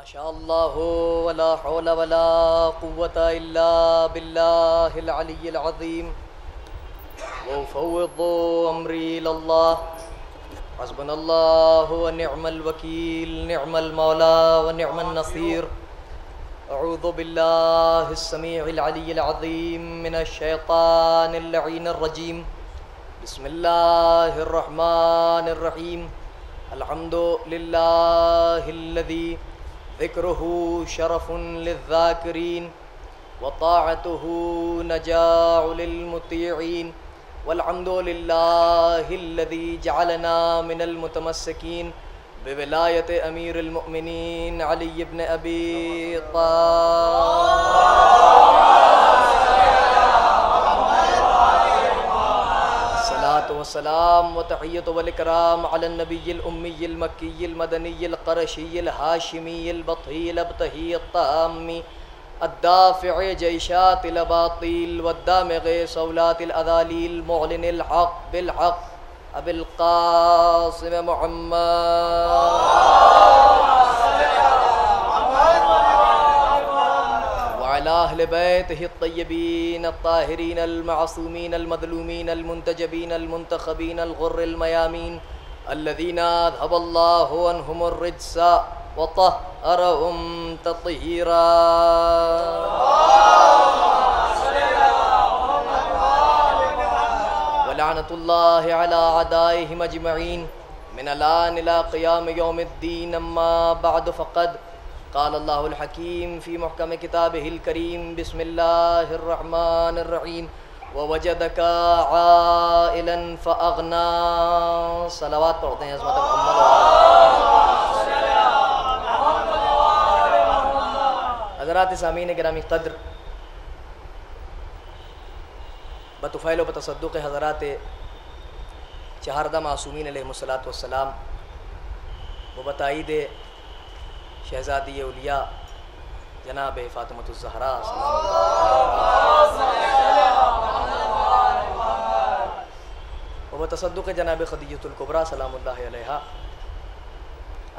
माशाअल्लाहु वला हौला वला कुव्वता इल्ला बिल्लाहिल अलिय्यिल अज़ीम व उफ़व्विज़ु अम्री इलल्लाह हस्बुनल्लाहु व निअमल वकील निअमल मौला व निअमन नसीर। अऊज़ु बिल्लाहिस समीइल अलिय्यिल अज़ीम मिनश शैतानिर लईनिर रजीम। बिस्मिल्लाहिर रहमानिर रहीम। अल्हम्दुलिल्लाहिल्लज़ी ज़िक्रुहु शरफ़ुन लिज़्ज़ाकिरीन व ताअतुहु नजाउ लिलमुतीईन वल्हम्दुलिल्लाहिल्लज़ी जअलना मिनल मुतमस्सिकीन बिविलायति अमीरिल मुअमिनीन अली इब्न अबी तालिब वस्सलाम व तहिय्यतु वल इकराम अलन नबिय्यिल उम्मिय्यिल मक्किय्यिल मदनिय्यिल क़रशिय्यिल हाशिमिय्यिल बत्तिय्यिल अब्तहिय्यत ताम्मी अद्दाफ़िअ जैशातिल बातिल वद्दामिग़ि सौलातिल अज़ालील मुअलिनिल हक़ बिल हक़ अबिल क़ासिम मुहम्मद वअला अहलि बैतिहि अत्तय्यबीन अत्ताहिरीन अलमासूमीन अलमज़लूमीन अलमुंतजबीन अलमुंतखबीन अलगुर्रिल मयामीन अल्लज़ीना अज़हबल्लाहु अन्हुमुर रिज्सा व तह्हरहुम तत्हीरा। वलअनतुल्लाहि अला अदाइहिम अजमईन मिनल आन इला क़ियाम यौमिद्दीन। अम्मा बअद फ़क़द क़ाल अल्लाहुल हकीम फ़ी मुहकम किताबिहिल करीम। बिस्मिल्लाहिर रहमानिर रहीम। ववजदका आइलन फ़अग़ना। सलावत पढ़ते हैं हज़रत मोहम्मद। हज़रात सामीन गिरामी क़द्र, बतुफ़ैल व बतसद्दुक़ हज़रात चहारदा मासूमीन अलैहिमुस्सलातु वस्सलाम व बताईद शहज़ादी औलिया जनाब फ़ातिमतुज़ ज़हरा व बतसद्दुक़ जनाब ख़दीजतुल कुबरा सलामुल्लाहि अलैहा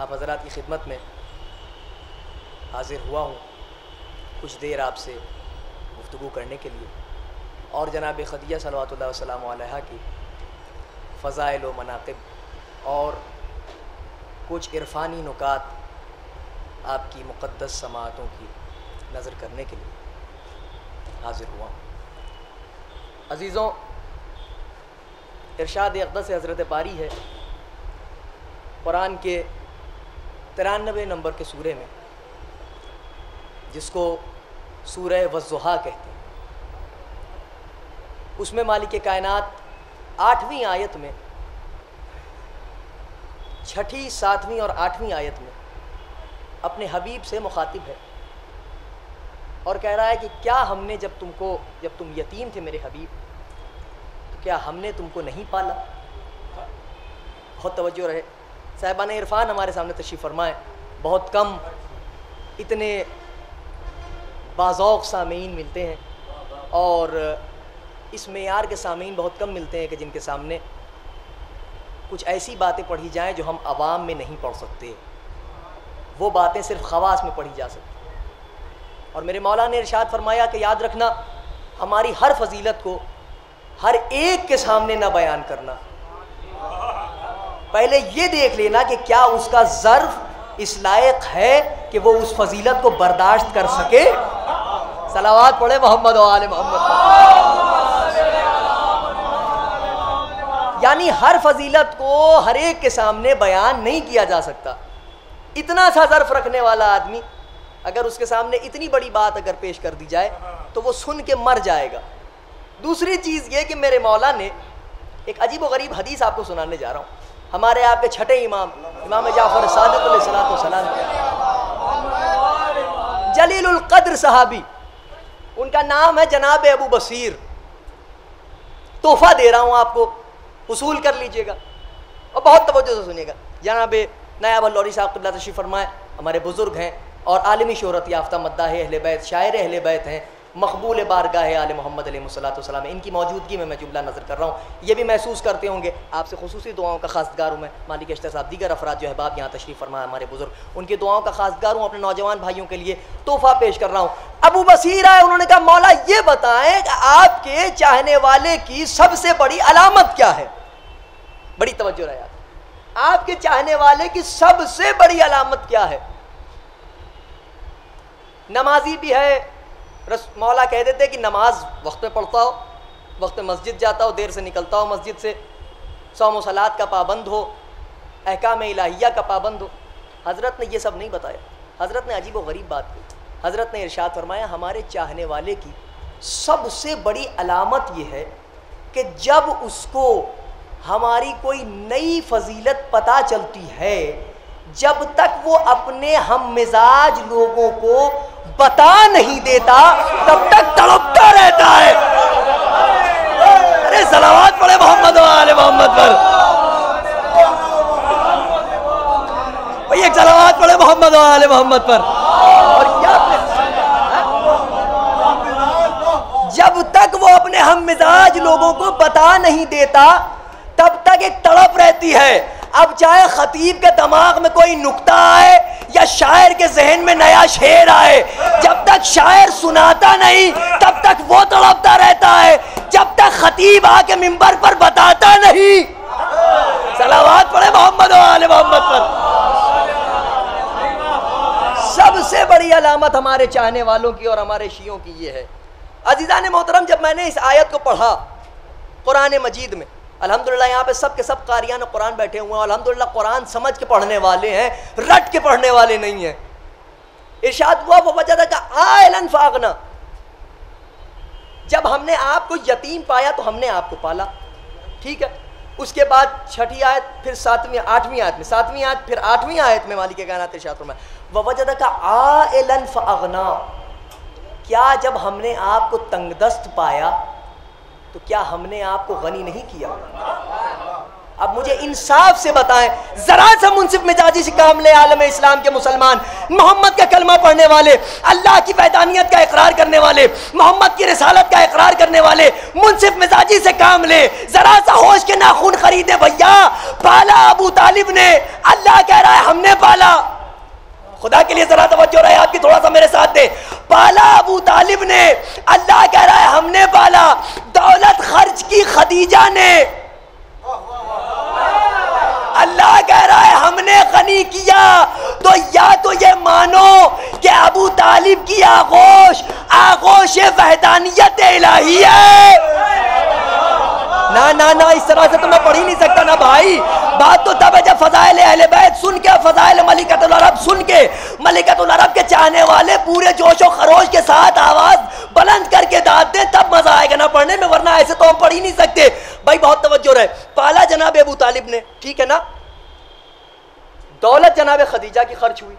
आप हज़रात की खिदमत में हाज़िर हुआ हूँ कुछ देर आपसे गुफ्तगू करने के लिए और जनाब खदीजा सल्लल्लाहु अलैहि अलैहा की फ़ज़ाइल व मनाक़िब और कुछ इरफ़ानी नुकात आपकी मुक़द्दस समाअतों की नज़र करने के लिए हाज़िर हुआ हूँ। अज़ीज़ों, इरशाद अक़दस हज़रत बारी है कुरान के 93 नंबर के सूरे में, जिसको सूरह वज़्ज़ुहा कहते हैं। उसमें मालिक कायनात 8वीं आयत में, 6ठी, 7वीं और 8वीं आयत में अपने हबीब से मुखातिब है और कह रहा है कि क्या हमने जब तुम यतीम थे मेरे हबीब, तो क्या हमने तुमको नहीं पाला। बहुत तवज्जो रहे। साहिबान इरफान हमारे सामने तशरीफ़ फरमाएं। बहुत कम इतने बाज़ौक़ सामीन मिलते हैं और इस मेयार के सामीन बहुत कम मिलते हैं कि जिनके सामने कुछ ऐसी बातें पढ़ी जाएं जो हम आवाम में नहीं पढ़ सकते। वो बातें सिर्फ ख़वास में पढ़ी जा सकती। और मेरे मौला ने इरशाद फरमाया कि याद रखना, हमारी हर फजीलत को हर एक के सामने ना बयान करना। पहले ये देख लेना कि क्या उसका ज़र्फ़ इस लायक है कि वो उस फजीलत को बर्दाश्त कर सके। सलावत पढ़े मोहम्मद व आले मोहम्मद। यानी हर फजीलत को हर एक के सामने बयान नहीं किया जा सकता। इतना सा ज़र्फ़ रखने वाला आदमी अगर उसके सामने इतनी बड़ी बात अगर पेश कर दी जाए तो वो सुन के मर जाएगा। दूसरी चीज़ ये कि मेरे मौला ने एक अजीब व गरीब हदीस आपको सुनाने जा रहा हूँ। हमारे आपके छठे इमाम जाफ़र सादिक़ अलैहिस्सलाम, जलीलुल क़द्र सहाबी, उनका नाम है जनाब अबू बसीर। तोहफ़ा दे रहा हूँ आपको, उसूल कर लीजिएगा और बहुत तवज्जो से सुनिएगा। जनाब नायब लौरी साहब क़िबला तशरीफ़ फरमाए, हमारे बुज़ुर्ग हैं और आलमी शोहरत याफ्ता मद्दाह अहले बैत, शायर अहले बैत हैं। मकबूल बारगाह आले मोहम्मद अलैहिस्सलाम, इनकी मौजूदगी में मैं जुमला नज़र कर रहा हूँ। ये भी महसूस करते होंगे, आपसे खुसूसी दुआओं का खासगार हूँ मैं। मालिक अश्तर साहब, दीगर अफराद जो अहबाब यहाँ तशरीफ़ फरमा, हमारे बुजुर्ग, उनकी दुआओं का खासगार हूँ। अपने नौजवान भाइयों के लिए तोहफ़ा पेश कर रहा हूँ। अबू बसीर आए, उन्होंने कहा मौला ये बताएं कि आपके चाहने वाले की सबसे बड़ी अलामत क्या है। बड़ी तवज्जो रहा, आपके चाहने वाले की सबसे बड़ी अलामत क्या है। नमाजी भी है, मौला कह देते कि नमाज वक्त पे पढ़ता हो, वक्त पे मस्जिद जाता हो, देर से निकलता हो मस्जिद से, सौम सलात का पाबंद हो, अहकाम इलाहिया का पाबंद हो। हज़रत ने ये सब नहीं बताया। हज़रत ने अजीब व गरीब बात की। हज़रत ने इरशाद फरमाया हमारे चाहने वाले की सबसे बड़ी अलामत ये है कि जब उसको हमारी कोई नई फजीलत पता चलती है, जब तक वो अपने हम मिजाज लोगों को बता नहीं देता तब तक तड़पता रहता है। अरे सलावत पढ़े मोहम्मद वाले मोहम्मद पर, भाई एक सलावत पढ़े मोहम्मद वाले मोहम्मद पर। और क्या जब तक वो अपने हम मिजाज लोगों को बता नहीं देता तब तक एक तड़प रहती है। अब चाहे खतीब के दिमाग में कोई नुक्ता आए या शायर के जहन में नया शेर आए, जब तक शायर सुनाता नहीं तब तक वो तड़पता रहता है, जब तक खतीब आके मिंबर पर बताता नहीं। सलावत पढ़े मोहम्मद वाले मोहम्मद पर। सबसे बड़ी अलामत हमारे चाहने वालों की और हमारे शियों की ये है। अजीज़ान मोहतरम, जब मैंने इस आयत को पढ़ा कुरान मजीद में, अल्हम्दुलिल्लाह यहाँ पे सब के सब कारियान कुरान बैठे हुए हैं, अल्हम्दुलिल्लाह कुरान समझ के पढ़ने वाले हैं, रट के पढ़ने वाले नहीं हैं। इरशाद हुआ वो वजह का आयलन फागना, जब हमने आपको यतीम पाया तो हमने आपको पाला, ठीक है। उसके बाद छठी आयत, फिर सातवीं आठवीं आयत में, सातवीं आयत फिर आठवीं आयत में मालिक कायनात इरशाद फरमाया वो वजह का आयलन फागना, क्या जब हमने आपको तंगदस्त पाया तो क्या हमने आपको गनी नहीं किया। अब मुझे इंसाफ से बताएं, जरा सा मुंसिफ मिजाजी से काम ले आलम इस्लाम के मुसलमान, मोहम्मद का कलमा पढ़ने वाले, अल्लाह की वैदानियत का इकरार करने वाले, मोहम्मद की रिसालत का इकरार करने वाले, मुंसिफ मिजाजी से काम ले, जरा सा होश के नाखून खरीदे भैया। पाला अबू तालिब ने, अल्लाह कह रहा है हमने पाला। खुदा के लिए जरा तवज्जो रहे आपकी, थोड़ा सा मेरे साथ दे। पाला अबू तालिब ने, अल्लाह कह रहा है हमने पाला। दौलत खर्च की खदीजा ने, अल्लाह कह रहा है हमने गनी किया। तो या तो ये मानो कि अबू तालिब की आगोश वहदानियत इलाही है। ना ना ना, इस तरह से तो मैं पढ़ ही नहीं सकता ना भाई। बात तो तब है जब फजाइल अहले बैत सुन के, फजाइल मलिकतुल अरब सुन के, मलिकतुल अरब के चाहने वाले पूरे जोश और खरोश के साथ आवाज बुलंद करके दाद दें, तब मजा आएगा ना पढ़ने में, वरना ऐसे तो हम पढ़ ही नहीं सकते भाई। बहुत तवज्जो रहे। पाला जनाब अबू तालिब ने, ठीक है ना। दौलत जनाब खदीजा की खर्च हुई।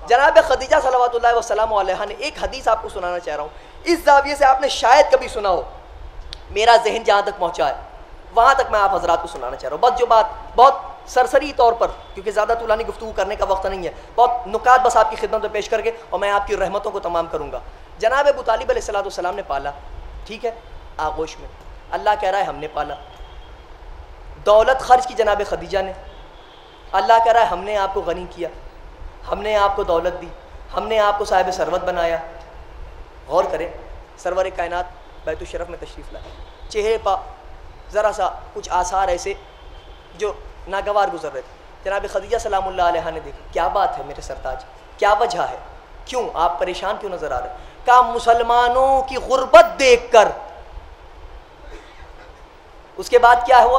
जनाब खदीजा सल्लल्लाहु वसल्लम अलैहा ने, एक हदीस आपको सुनाना चाह रहा हूँ, इस जाविये से आपने शायद कभी सुना हो, मेरा जहन जहाँ तक पहुँचा है वहाँ तक मैं आप हजरात को सुनाना चाह रहा हूँ। बस जो बात बहुत सरसरी तौर पर, क्योंकि ज़्यादा तुलानी गुफ्तगू करने का वक्त नहीं है, बहुत नुकात बस आपकी खिदमत में पेश करके और मैं आपकी रहमतों को तमाम करूँगा। जनाब अबू तालिब अलैहिस्सलाम ने पाला, ठीक है, आगोश में। अल्लाह कह रहा है हमने पाला। दौलत खर्च की जनाब खदीजा ने, अल्लाह कह रहा है हमने आपको गनी किया, हमने आपको दौलत दी, हमने आपको साहिब सरवत बनाया। गौर करें, सरवर कायनात बैतुल शरफ में तशरीफ़ लाए, चेहरे पर ज़रा सा कुछ आसार ऐसे जो नागवार गुजर रहे थे। जनाब खदीजा सलामुल्लाह अलैहा ने देखा, क्या बात है मेरे सरताज, क्या वजह है, क्यों आप परेशान क्यों नज़र आ रहे हैं। कहा मुसलमानों की गुर्बत देख कर। उसके बाद क्या हुआ,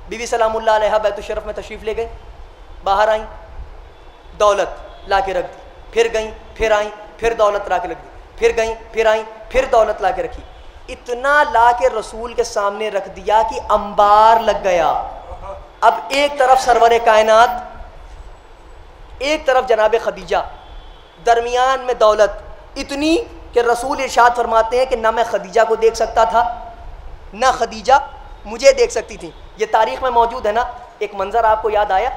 बीवी सलामुल्लाह अलैहा बैतुल शरफ में तशरीफ़ ले गई, बाहर आई, दौलत ला के रख दी, फिर गई, फिर आई, फिर दौलत ला के रख दी, फिर गई, फिर आई, फिर दौलत ला के रखी। इतना ला के रसूल के सामने रख दिया कि अंबार लग गया। अब एक तरफ सरवर कायनात, एक तरफ जनाब खदीजा, दरमियान में दौलत इतनी कि रसूल इरशाद फरमाते हैं कि ना मैं खदीजा को देख सकता था, ना खदीजा मुझे देख सकती थी। ये तारीख में मौजूद है ना। एक मंजर आपको याद आया,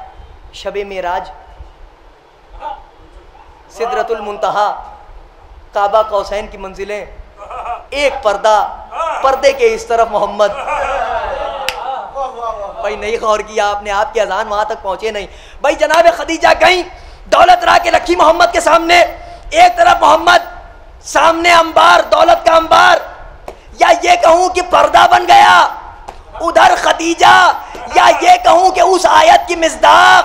शबे मेराज, सिदरतुल मुंतहा, काबा कौसैन की मंजिलें, एक पर्दा, पर्दे के इस तरफ मोहम्मद। भाई नहीं गौर किया आपने, आपकी अजान वहां तक पहुंचे नहीं। भाई जनाब खदीजा गई, दौलत ला के रखी मोहम्मद के सामने, एक तरफ मोहम्मद, सामने अंबार, दौलत का अंबार, या ये कहूं कि पर्दा बन गया, उधर खदीजा, या ये कहूं कि उस आयत की मिस्दाक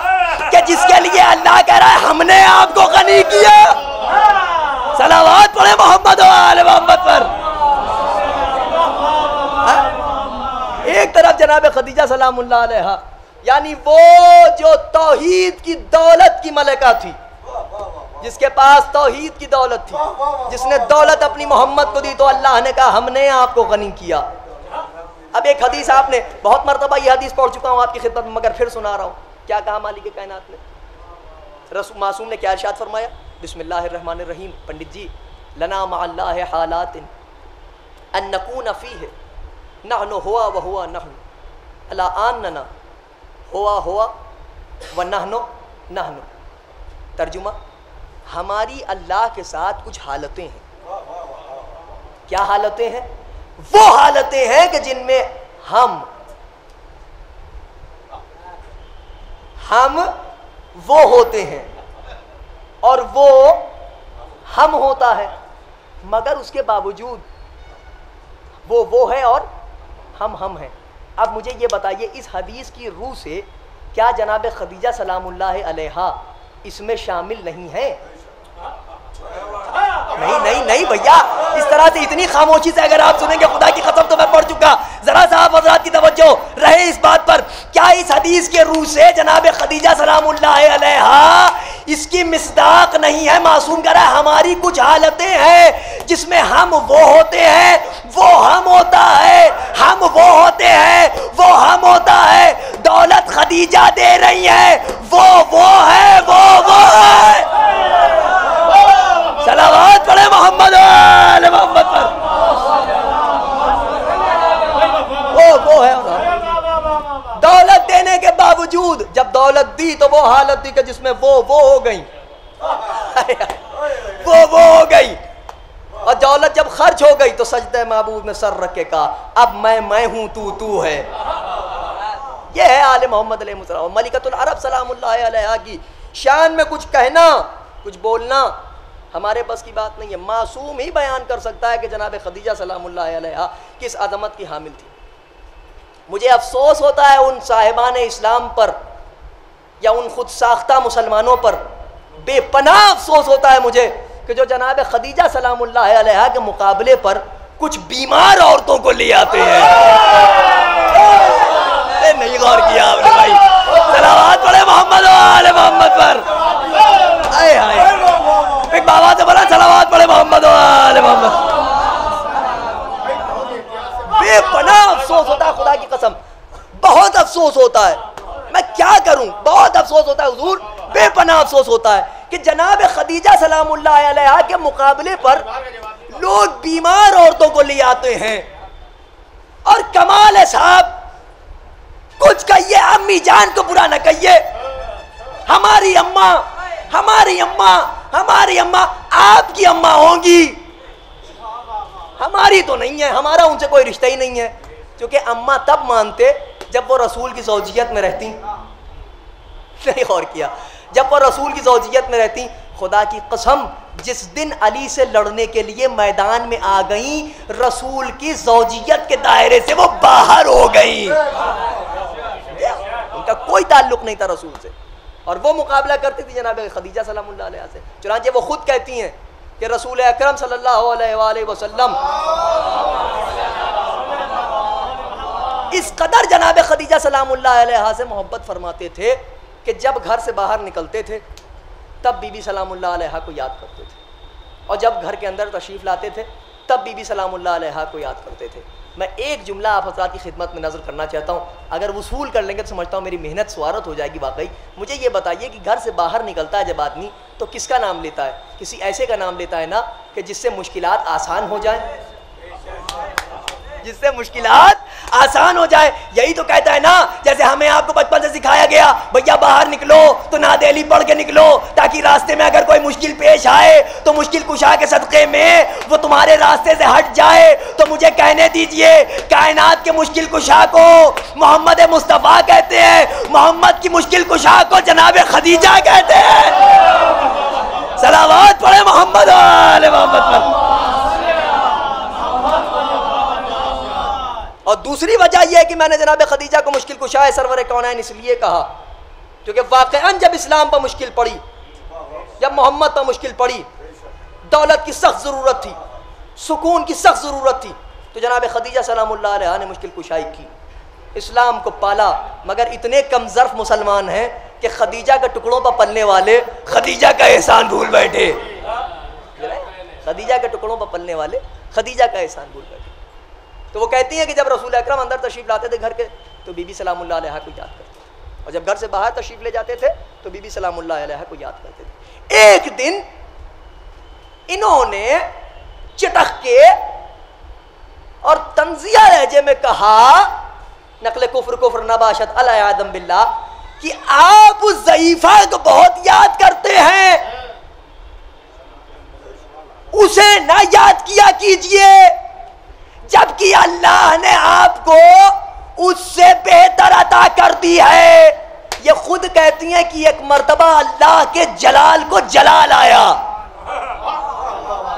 कि जिसके लिए अल्लाह कह रहा है हमने आपको गनी किया। सलावत पढ़े मोहम्मद और आले मोहम्मद पर। एक तरफ जनाब खदीजा सलामुल्लाह अलैहा, यानी वो जो तौहीद की दौलत की मलिका थी, जिसके पास तौहीद की दौलत थी, जिसने दौलत अपनी मोहम्मद को दी, तो अल्लाह ने कहा हमने आपको गनी किया। अब एक हदीस, आपने बहुत मरतबा ये हदीस पढ़ चुका हूँ आपकी खिदमत में, मगर फिर सुना रहा हूँ। क्या कहा मालिक कायनात ने, रसूल मासूम ने क्या इरशाद फरमाया? बिस्मिल्लाहिर्रहमानिर्रहीम। पंडित जी, लना मअल्लाहि हालातिन अन नकून फीहि नहनु हुआ व हुआ नहनु अला आनना हुआ हुआ व नहनु नहनु। तर्जुमा, हमारी अल्लाह के साथ कुछ हालतें हैं। क्या हालतें हैं? वो हालतें हैं कि जिनमें हम वो होते हैं और वो हम होता है, मगर उसके बावजूद वो है और हम हैं। अब मुझे ये बताइए, इस हदीस की रूह से क्या जनाब खदीजा सलामुल्लाह अलैहा इसमें शामिल नहीं है? नहीं नहीं नहीं भैया, इस तरह से इतनी खामोशी से अगर आप सुनेंगे, खुदा की कसम तो मैं पढ़ चुका। जरा साहब हजरात की तवज्जो रहे इस बात पर, क्या इस हदीस के रूह से जनाब खदीजा सलामुल्लाह अलैहा इसकी मिस्दाक नहीं है? मासूम कह रहा है हमारी कुछ हालतें हैं जिसमें हम वो होते हैं, वो हम होता है, हम वो होते हैं, वो हम होता है। दौलत खदीजा दे रही है, वो है, वो है। सलावत पढ़े मोहम्मद और मोहम्मद पर। वो है। दौलत देने के बावजूद जब दौलत दी तो वो हालत दी कि जिसमें वो हो गई, वो हो गई। और दौलत जब खर्च हो गई तो सजदे महबूब में सर रख के कहा अब मैं हूं, तू है। ये है आले मोहम्मद अलैहिस्सलाम। मलिकतुल अरब सलामुल्लाह अलैहा की शान में कुछ कहना, कुछ बोलना हमारे बस की बात नहीं है। मासूम ही बयान कर सकता है कि जनाब खदीजा सलामुल्लाह अलैहा किस अजमत की हामिल थी। मुझे अफसोस होता है उन साहिबान इस्लाम पर या उन खुद साख्ता मुसलमानों पर, बेपनाह अफसोस होता है मुझे कि जो जनाब खदीजा सलामुल्लाह अलैहा के मुकाबले पर कुछ बीमार औरतों को ले आते हैं। नहीं गौर किया आपने भाई। सलावत पढ़े मोहम्मद और मोहम्मद पर। हाय हाय, एक बाबा से बोला सलावत पढ़े मोहम्मद और मोहम्मद। बेपनाह अफसोस होता है, खुदा की कसम बहुत अफसोस होता है। मैं क्या करूं, बहुत अफसोस होता है हुजूर, बेपनाह अफसोस होता है कि जनाब खदीजा सलामुल्लाह अलैहा के मुकाबले पर लोग बीमार औरतों को ले आते हैं। और कमाल है साहब, कुछ कहिए, अम्मी जान को बुरा न कहिए। हमारी अम्मा, हमारी अम्मा, हमारी अम्मा आपकी अम्मा होंगी, हमारी तो नहीं है, हमारा उनसे कोई रिश्ता ही नहीं है। क्योंकि अम्मा तब मानते जब वो रसूल की ज़ौजियत में रहती। नहीं गौर किया, जब वो रसूल की ज़ौजियत में रहती। खुदा की कसम, जिस दिन अली से लड़ने के लिए मैदान में आ गई, रसूल की ज़ौजियत के दायरे से वो बाहर हो गई। उनका कोई ताल्लुक नहीं था रसूल से, और वो मुकाबला करती थी जनाब खदीजा सलामुल्लाह अलैहा से। चुनांचे वो खुद कहती हैं कि रसूल अकरम सल्लल्लाहु अलैहि वसल्लम इस कदर जनाब खदीजा सलामुल्लाह अलैहा से मोहब्बत फरमाते थे कि जब घर से बाहर निकलते थे तब बीबी सलामुल्लाह अलैहा को याद करते थे, और जब घर के अंदर तशरीफ़ लाते थे तब बीबी सलामुल्लाह अलैहा को याद करते थे। मैं एक जुमला आप हज़रात की खिदमत में नज़र करना चाहता हूँ, अगर वसूल कर लेंगे तो समझता हूँ मेरी मेहनत स्वारत हो जाएगी वाकई। मुझे ये बताइए कि घर से बाहर निकलता है जब आदमी तो किसका नाम लेता है? किसी ऐसे का नाम लेता है ना कि जिससे मुश्किलात आसान हो जाए, जिससे मुश्किलात आसान हो जाए। यही तो कहता है ना, जैसे हमें आपको बचपन से सिखाया गया, भैया बाहर निकलो तो नादेली पढ़ के निकलो, ताकि रास्ते में अगर कोई मुश्किल पेश पेश आए तो मुश्किल कुशा के सदक़े में वो तुम्हारे रास्ते से हट जाए तो मुझे कहने दीजिए, कायनात के मुश्किल कुशा को मोहम्मद मुस्तफ़ा कहते हैं, मोहम्मद की मुश्किल कुशा को जनाब खदीजा कहते हैं। सलावत पढ़े मोहम्मद वाले मोहम्मद पर। और दूसरी वजह यह है कि मैंने जनाब खदीजा को मुश्किल कुशा सरवर कौनैन इसलिए कहा क्योंकि वाक़अन जब इस्लाम पर मुश्किल पड़ी, जब मोहम्मद पर मुश्किल पड़ी, दौलत की सख्त ज़रूरत थी, सुकून की सख्त ज़रूरत थी, तो जनाब खदीजा सलामुल्लाह अलैहा ने मुश्किल कुशाई की, इस्लाम को पाला। मगर इतने कम ज़र्फ़ मुसलमान हैं कि खदीजा के टुकड़ों पर पलने वाले खदीजा का एहसान भूल बैठे। खदीजा के टुकड़ों पर पलने वाले खदीजा का एहसान भूल बैठे। तो वो कहती हैं कि जब रसूल अकरम अंदर तशरीफ़ लाते थे घर के तो बीबी सलामुल्लाह अलैहा को याद करते, और जब घर से बाहर तशरीफ़ ले जाते थे तो बीबी सलामुल्लाह अलैहा को याद करते थे। एक दिन इन्होंने चिटक के और तंजिया लहजे में कहा, नकले कुफ्र कुफ्र नबाशत अला आदम बिल्ला, कि आप उस ज़ईफ़ा को बहुत याद करते हैं, उसे ना याद किया कीजिए, जबकि अल्लाह ने आपको उससे बेहतर अता कर दी है। ये खुद कहती हैं कि एक मर्तबा अल्लाह के जलाल को जलाल आया।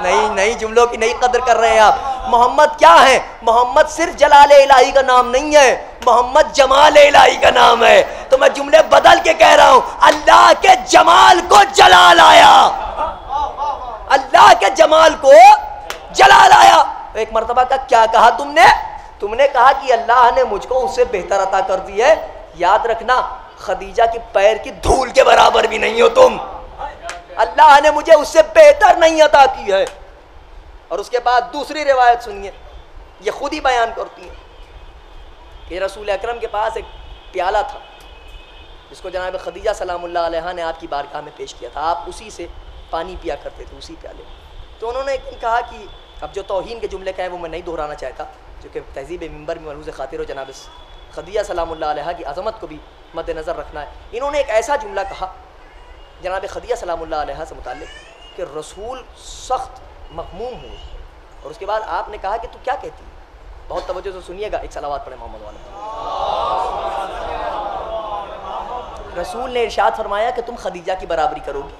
नहीं, जुमलों की नहीं कदर कर रहे हैं आप। मोहम्मद क्या है? मोहम्मद सिर्फ जलाल इलाही का नाम नहीं है, मोहम्मद जमाल इलाही का नाम है। तो मैं जुमले बदल के कह रहा हूं, अल्लाह के जमाल को जलाल आया, अल्लाह के जमाल को जलाल आया। तो एक मर्तबा का क्या कहा तुमने कहा कि अल्लाह ने मुझको उससे बेहतर अता कर दी है। याद रखना, खदीजा की पैर की धूल के बराबर भी नहीं हो तुम, अल्लाह ने मुझे उससे बेहतर नहीं अता की है। और उसके बाद दूसरी रिवायत सुनिए, ये खुद ही बयान करती है कि रसूल अकरम के पास एक प्याला था जिसको जनाब खदीजा सलामुल्लाह अलैहा ने आपकी बारगाह में पेश किया था, आप उसी से पानी पिया करते थे, उसी प्याले। तो उन्होंने एक दिन कहा कि अब जो तौहीन के जुमले कहे वो मैं नहीं दोहराना चाहता, जो कि तहज़ीब मिंबर में मलहूज़ खातिर हो, जनाब खदीजा सलामुल्लाह अलैहा की अज़मत को भी मद्देनज़र रखना है। इन्होंने एक ऐसा जुमला कहा जनाब खदीजा सलामुल्लाह अलैहा से मुताल्लिक़ कि रसूल सख्त मखमूम हुए, और उसके बाद आपने कहा कि तू क्या कहती है? बहुत तवज्जो से सुनिएगा, एक सलावत पढ़े मोहम्मद वाले। रसूल ने इरशाद फरमाया कि तुम खदीजा की बराबरी करोगे।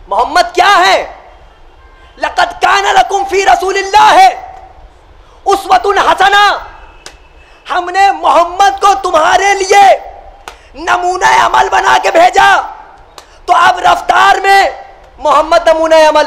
मोहम्मद क्या है? लक़द काना लकुम फी रसूलिल्लाह उस्वतुन हसना, हमने मोहम्मद को तुम्हारे लिए नमूना अमल बना के भेजा। तो अब रफ्तार में मोहम्मद नमूना अमल,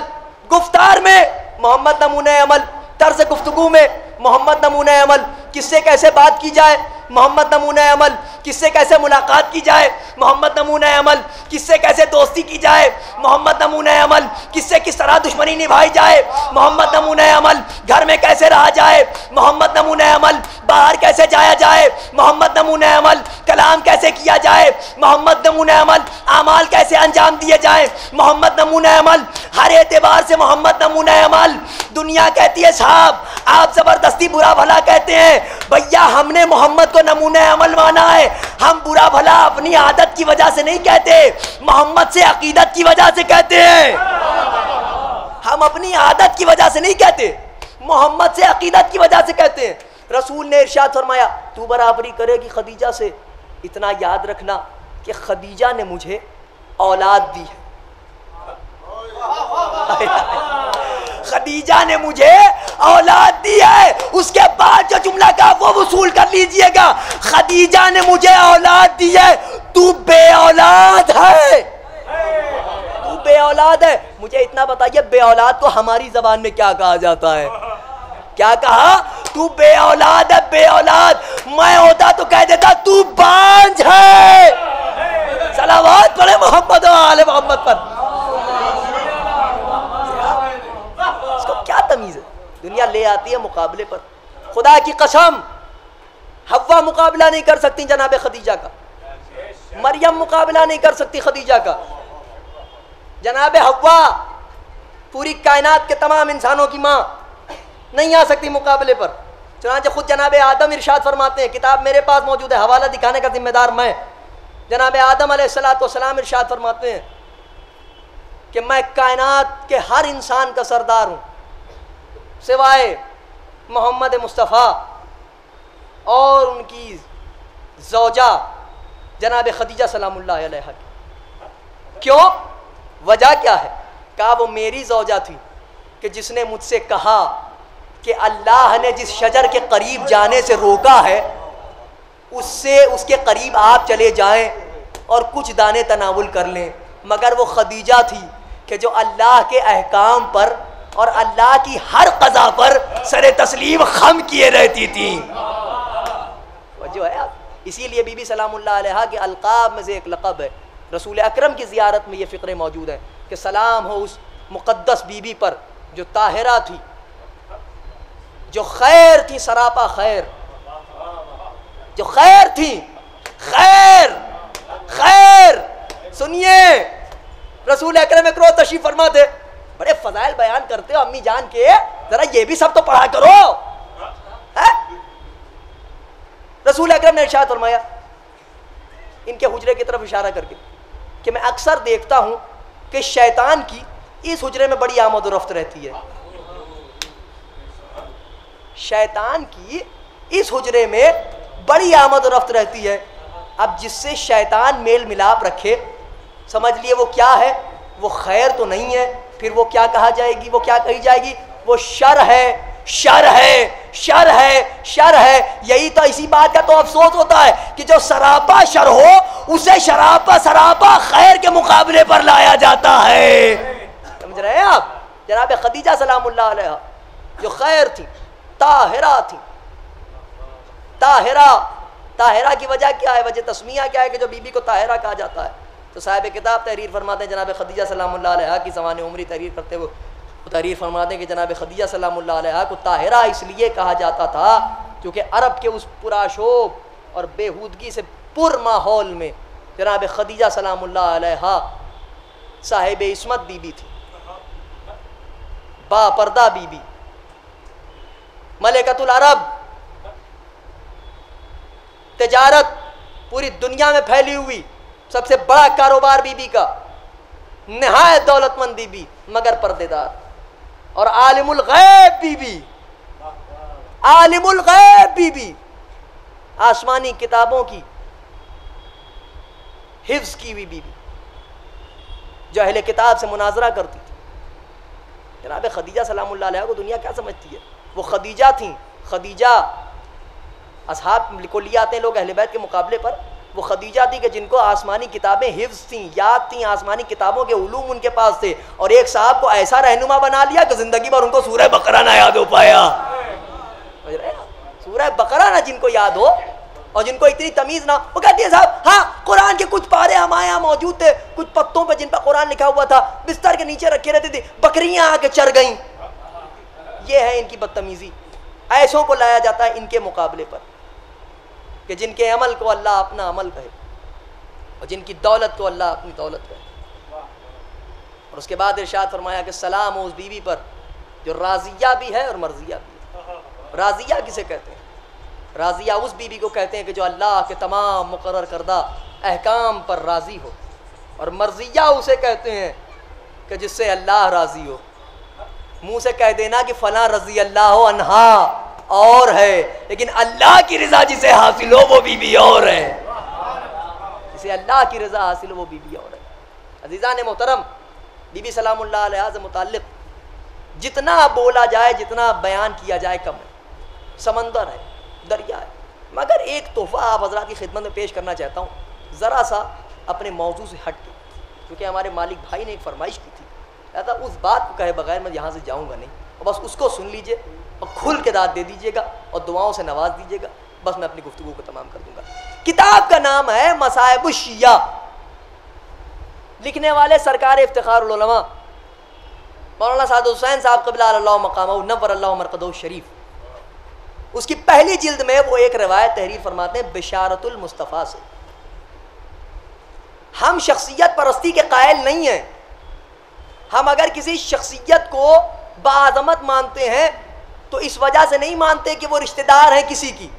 गुफ्तार में मोहम्मद नमूना अमल, तर्ज गुफ्तगू में मोहम्मद नमूना अमल, किससे कैसे बात की जाए मोहम्मद नमूना अमल, किससे कैसे मुलाकात की जाए मोहम्मद नमूना अमल, किससे कैसे दोस्ती की जाए मोहम्मद नमूना अमल, किससे किस तरह दुश्मनी निभाई जाए मोहम्मद नमूना अमल, घर में कैसे रहा जाए मोहम्मद नमूना अमल, बाहर कैसे जाया जाए मोहम्मद नमूना अमल, कलाम कैसे किया जाए मोहम्मद नमूना अमल, आमाल कैसे अंजाम दिए जाए मोहम्मद नमूना अमल, हर एतबार से मोहम्मद नमूना अमल। दुनिया कहती है साहब आप ज़बरदस्ती बुरा भला कहते हैं, भैया हमने मोहम्मद को नमूना अमल माना है। हम बुरा भला अपनी आदत की वजह से नहीं कहते, मोहम्मद से अकीदत की वजह से कहते हैं। हम अपनी आदत की वजह से नहीं कहते, मोहम्मद से अकीदत की वजह से कहते हैं। रसूल ने इरशाद फरमाया तू बराबरी करेगी खदीजा से, इतना याद रखना कि खदीजा ने मुझे औलाद दी है। खदीजा ने मुझे औलाद दी है। उसके बाद जो जुमला का वो वसूल कर लीजिएगा, खदीजा ने मुझे औलाद दी है, तू बे औलाद है, तू बे औलाद है। मुझे इतना बताइए बे औलाद को हमारी जबान में क्या कहा जाता है? क्या कहा? तू बे औलाद है, बे औलाद। मैं होता तो कह देता तू बांझ है। सलावत पढ़े मोहम्मद वाले मोहम्मद पर। क्या तमीज़ है? दुनिया ले आती है मुकाबले पर। खुदा की कसम हव्वा मुकाबला नहीं कर सकती जनाब खदीजा का, मरियम मुकाबला नहीं कर सकती खदीजा का। जनाब हव्वा पूरी कायनात के तमाम इंसानों की माँ नहीं आ सकती मुकाबले पर। चुनांचे खुद जनाब आदम इरशाद फरमाते हैं, किताब मेरे पास मौजूद है, हवाला दिखाने का जिम्मेदार मैं। जनाब आदम अलैहिस्सलातु वस्सलाम इरशाद फरमाते हैं कि मैं कायनात के हर इंसान का सरदार हूँ सिवाय मोहम्मद मुस्तफ़ा और उनकी ज़ौजा जनाब खदीजा सलामुल्लाह अलैहा की। क्यों? वजह क्या है? कहा वो मेरी ज़ौजा थी कि जिसने मुझसे कहा कि अल्लाह ने जिस शजर के करीब जाने से रोका है उससे उसके करीब आप चले जाएं और कुछ दाने तनावुल कर लें। मगर वो खदीजा थी कि जो अल्लाह के अहकाम पर और अल्लाह की हर क़ज़ा पर सरे तस्लीम खम किए रहती थी। जो है आप, इसीलिए बीबी सलामुल्लाह अलैहा के अलक़ाब में से एक लक़ब है। रसूल अकरम की ज़ियारत में ये फ़िक्रे मौजूद है कि सलाम हो उस मुक़द्दस बीबी पर जो ताहिरा थी, जो खैर थी, सरापा खैर, जो खैर थी। खैर खैर सुनिए, रसूल अकरम एक रोज़ तशरीफ़ फरमा थे, बड़े फ़ज़ाइल बयान करते हो अम्मी जान के, ज़रा ये भी सब तो पढ़ा करो है? रसूल अकरम ने इरशाद फरमाया इनके हुजरे की तरफ इशारा करके कि मैं अक्सर देखता हूँ कि शैतान की इस हुजरे में बड़ी आमद रफ्त रहती है। शैतान की इस हुजरे में बड़ी आमद रफ्त रहती है। अब जिससे शैतान मेल मिलाप रखे, समझ लिए वो क्या है? वो खैर तो नहीं है, फिर वो क्या कहा जाएगी? वो क्या कही जाएगी? वो शर है, शर है, शर है, शर है। यही तो, इसी बात का तो अफसोस होता है कि जो सरापा शर हो उसे शरापा सरापा खैर के मुकाबले पर लाया जाता है। समझ रहे हैं आप? जनाब खदीजा सलामुल्लाह अलैहा जो खैर थी, ताहिरा थी। ताहिरा, ताहिरा की वजह क्या है? वजह तस्मिया क्या है कि जो बीबी को ताहिरा कहा जाता है? तो साहिब किताब तहरीर फरमाते हैं जनाब खदीजा सलामुल्लाह अलैहा की ज़माने उम्री तहरीर करते हुए तहरीर फरमाते हैं कि जनाब खदीजा सलामुल्लाह अलैहा को ताहिरा इसलिए कहा जाता था क्योंकि अरब के उस पुराशोभ और बेहूदगी से पुर माहौल में जनाब खदीजा सलामुल्लाह अलैहा साहिब इस्मत बीबी थी, बापर्दा बीबी, मलिकतुल अरब। तिजारत पूरी दुनिया में फैली हुई, सबसे बड़ा कारोबार बीबी का, निहायत दौलतमंद बीबी मगर पर्देदार, और आलिमुल गैब बीबी, आलिमुल गैब बीबी, आसमानी किताबों की हिफ्ज की हुई बीबी, जो अहले किताब से मुनाजरा करती थी। जनाब खदीजा सलामुल्लाह अलैहा को दुनिया क्या समझती है? वो खदीजा थी। खदीजा असहाब को लिए आते हैं लोग अहले बैत के मुकाबले पर। वो खदीजा थी कि जिनको आसमानी किताबें हिफ्ज थी, याद थी, आसमानी किताबों के उलूम उनके पास थे, और एक साहब को ऐसा रहनुमा बना लिया कि जिंदगी भर उनको सूरह बकरा ना याद हो पाया। सूरह बकरा ना जिनको याद हो और जिनको इतनी तमीज ना, वो कहती है साहब हाँ कुरान के कुछ पारे हमारे यहाँ मौजूद थे, कुछ पत्तों पे जिन पर कुरान लिखा हुआ था बिस्तर के नीचे रखे रहती थी, बकरियां आके चर गईं। ये है इनकी बदतमीजी। ऐसों को लाया जाता है इनके मुकाबले पर कि जिनके अमल को अल्लाह अपना अमल कहे और जिनकी दौलत को अल्लाह अपनी दौलत कहे। और उसके बाद इरशाद फरमाया कि सलाम हो उस बीवी पर जो राजिया भी है और मर्जिया भी है। राजिया किसे कहते हैं? राजिया उस बीवी को कहते हैं कि जो अल्लाह के तमाम मुकर्रर करदा अहकाम पर राज़ी हो, और मर्जिया उसे कहते हैं कि जिससे अल्लाह राज़ी हो। मुँह से कह देना कि फ़लाँ रज़ी अल्लाह अन्हा और है, लेकिन अल्लाह की रज़ा जिसे हासिल हो वो बीवी और है। जिसे अल्लाह की रज़ा हासिल हो वो बीवी और है। अज़ीज़ान मोहतरम, बीबी सलामुल्लाह अलैहा से मुताल्लिक़ जितना बोला जाए, जितना बयान किया जाए कम है। समंदर है, दरिया है। मगर एक तोहफ़ा आप हज़रात की खिदमत में पेश करना चाहता हूँ, ज़रा सा अपने मौजू से हट के, क्योंकि हमारे मालिक भाई ने एक फरमाइश की थी, कहता उस बात को कहे बगैर मैं यहाँ से जाऊँगा नहीं, और बस उसको सुन लीजिए और खुल के दाद दे दीजिएगा और दुआओं से नवाज दीजिएगा, बस मैं अपनी गुफ्तगू को तमाम कर दूंगा। किताब का नाम है मसाइबुश शिया, लिखने वाले सरकार इफ्तिखारुल उलमा मौलाना साद हुसैन साहब क़िबला अल्लाह मक़ामहु नव्वर अल्लाह मरक़दहु शरीफ। उसकी पहली जिल्द में वो एक रवायत तहरीर फरमाते हैं बिशारतुल मुस्तफ़ा से। हम शख्सियत परस्ती के कायल नहीं हैं। हम अगर किसी शख्सियत को बाअज़मत मानते हैं तो इस वजह से नहीं मानते कि वो रिश्तेदार है किसी की।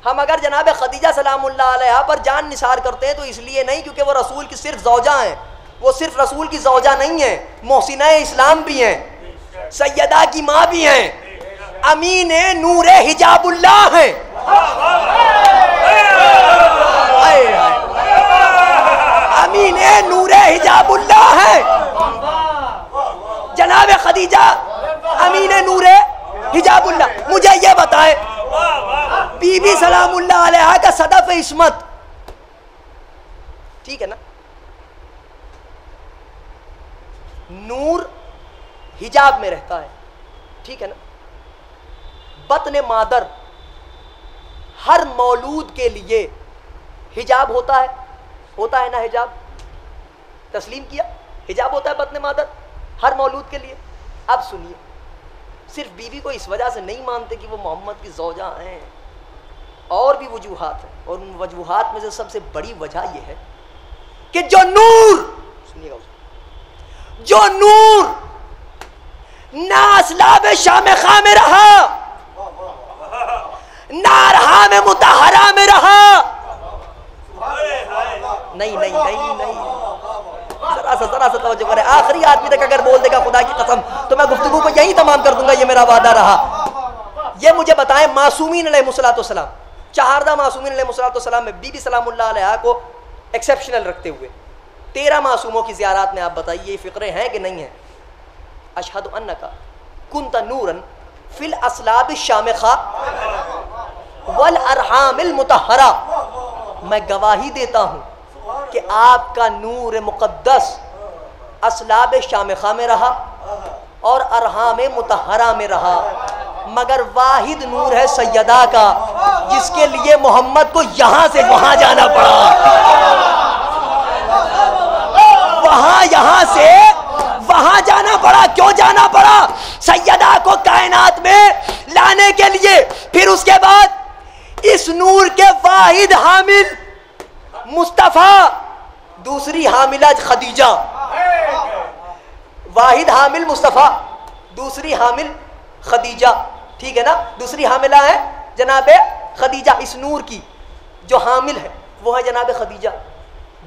हम अगर जनाब खदीजा सलामुल्लाह अलैहा पर जान निसार करते हैं तो इसलिए नहीं क्योंकि वो रसूल की सिर्फ ज़ौजा हैं, वो सिर्फ रसूल की ज़ौजा नहीं है, मोहसिना इस्लाम भी हैं, सैयदा की माँ भी हैं, अमीन नूर हिजाबुल्लाह हैं। अमीन नूर हिजाबुल्लाह हैं जनाब खदीजा, अमीन नूर हिजाबुल्लाह। मुझे ये बताएं, बीबी सलामुल्लाह अलैहा का सदफ इस्मत, ठीक है ना, नूर हिजाब में रहता है, ठीक है ना। बतने मादर हर मौलूद के लिए हिजाब होता है ना, हिजाब तस्लीम किया, हिजाब होता है बतने मादर हर मौलूद के लिए। अब सुनिए, सिर्फ बीवी को इस वजह से नहीं मानते कि वो मोहम्मद की ज़ौजा हैं, और भी वजूहात हैं, और उन वजूहात में से सबसे बड़ी वजह यह है कि जो नूर, सुनिएगा, जो नूर ना असलाब शामेखा में रहा, ना अरहा में मुतहरा में रहा, नहीं, जरा सा तवज्जो करें। आखिरी आदमी तक अगर बोल देगा खुदा की कसम तो मैं गुफ्तगू को यहीं तमाम कर दूंगा, ये मेरा वादा रहा। ये मुझे बताएं, मासूमीन अलैहिमुस्सलाम, चहारदा मासूमीन अलैहिमुस्सलाम में बीबी सलामुल्लाह अलैहा को एक्सेप्शनल रखते हुए 13 मासूमों की ज़ियारत में आप बताइए ये फ़िक्रे हैं कि नहीं है? अशहदु अन्नका कुन्ता नूरन फिल असलाब शामिखा वल अरहामिल मुतहरा, मैं गवाही देता हूँ कि आपका नूर मुक़द्दस असलाब शामिखा में रहा और अरहाम मुतहरा में रहा, मगर वाहिद नूर है सैयदा का, जिसके लिए मोहम्मद को यहाँ से वहाँ जाना पड़ा, यहाँ से वहाँ जाना पड़ा। क्यों जाना पड़ा? सैयदा को कायनात में लाने के लिए। फिर उसके बाद इस नूर के वाहिद हामिल मुस्तफ़ा, दूसरी हामिला खदीजा, वाहिद हामिल मुस्तफ़ा, दूसरी हामिल खदीजा, ठीक है ना। दूसरी हामिला है जनाबे खदीजा, इस नूर की जो हामिल है वो है जनाबे खदीजा।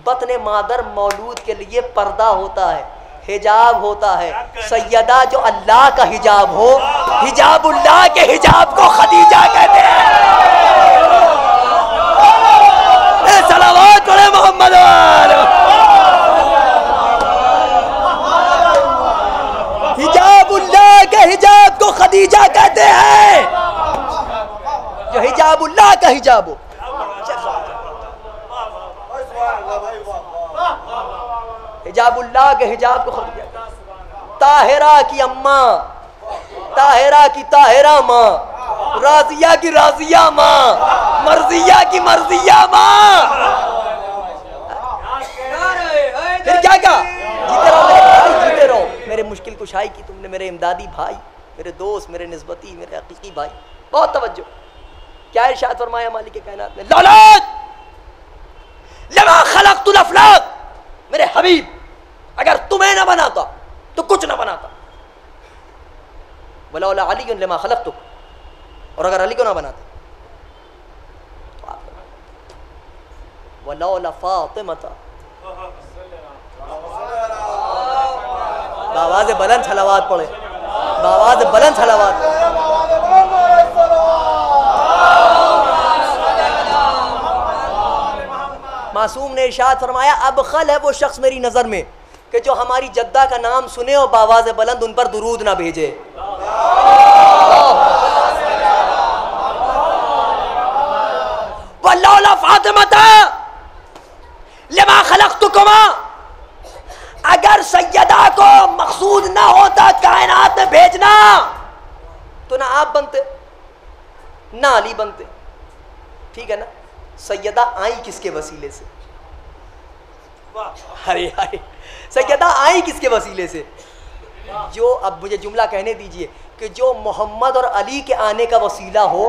बतने मादर मौलूद के लिए पर्दा होता है, हिजाब होता है। सैयदा जो अल्लाह का हिजाब हो, हिजाबुल्लाह के हिजाब को खदीजा कहते हैं। सलावत पढ़े मोहम्मद। हिजाबुल्लाह के हिजाब को खदीजा कहते हैं, जो हिजाबुल्लाह का हिजाब हो। हिजाबुल्लाह के हिजाब को खदीजा। ताहिरा की अम्मा, ताहिरा की ताहिरा माँ, राजिया की राजिया माँ, मर्जिया की मर्जिया माँ। फिर क्या कहा? जीते रहो मेरे भाई, जीते रहो। मेरे मुश्किल कुशाई की तुमने, मेरे इमदादी भाई, मेरे दोस्त, मेरे निस्बती, मेरे हकीकी भाई। बहुत तवज्जो। क्या इरशाद फरमाया मालिक कायनात ने? लौलाद लमा खलक़तुल अफ़लाक, मेरे हबीब अगर तुम्हें ना बनाता तो कुछ ना बनाता। वलौला अली लिमा खलक़तुक, और अगर अली को ना बनाते तो आप बनाते। वलौला फातिमता, बावाज़ बुलंद सलावत पढ़े, बावाज़ बुलंद सलावत। मासूम ने इरशाद फरमाया, अब खल है वो शख्स मेरी नज़र में कि जो हमारी जद्दा का नाम सुने और बावाज़ बुलंद उन पर दुरूद ना भेजे। वल्लौला फातिमता लिमा खलक़तुकुमा, अगर सैयदा को मकसूद ना होता कायनात में भेजना तो ना आप बनते ना अली बनते, ठीक है ना। सैयदा आई किसके वसीले से? अरे अरे, सैयदा आई किसके वसीले से? जो, अब मुझे जुमला कहने दीजिए, कि जो मोहम्मद और अली के आने का वसीला हो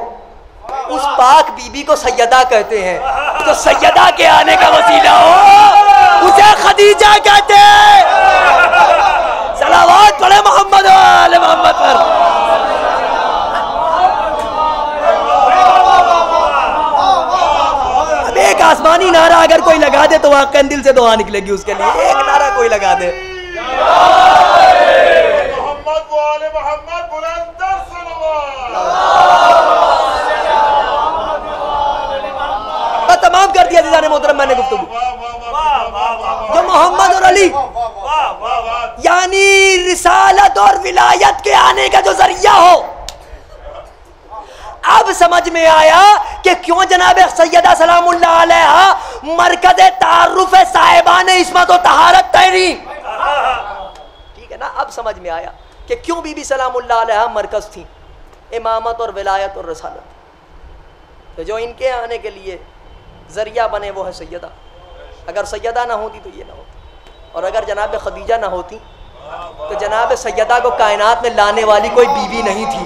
उस पाक बीबी को सैयदा कहते हैं। तो सैयदा के आने का वसीला हो उसे खदीजा कहते हैं। सलावत पढ़े मोहम्मद वाले मोहम्मद पर। अब एक आसमानी नारा अगर कोई लगा दे तो वाकई दिल से दुआ निकलेगी उसके लिए। एक नारा कोई लगा दे, तमाम कर दिया दीदाने मोहतरम मैंने गुफ्तगू। जो मोहम्मद और अली यानी रिसालत और विलायत के आने का जो जरिया हो, अब समझ में आया कि क्यों जनाब सैयदा सलामुल्लाह अलैहा मरकज़ तारुफ साहिबान इस्मत और तहारत तहरी, ठीक है ना। अब समझ में आया कि क्यों बीबी सलामुल्लाह अलैहा मरकज़ थी इमामत और विलायत और रसालत। तो जो इनके आने के लिए जरिया बने वो है सैयदा। अगर सैयदा ना होती तो ये ना होती, और अगर जनाब खदीजा ना होती तो जनाब सैयदा को कायनात में लाने वाली कोई बीवी नहीं थी।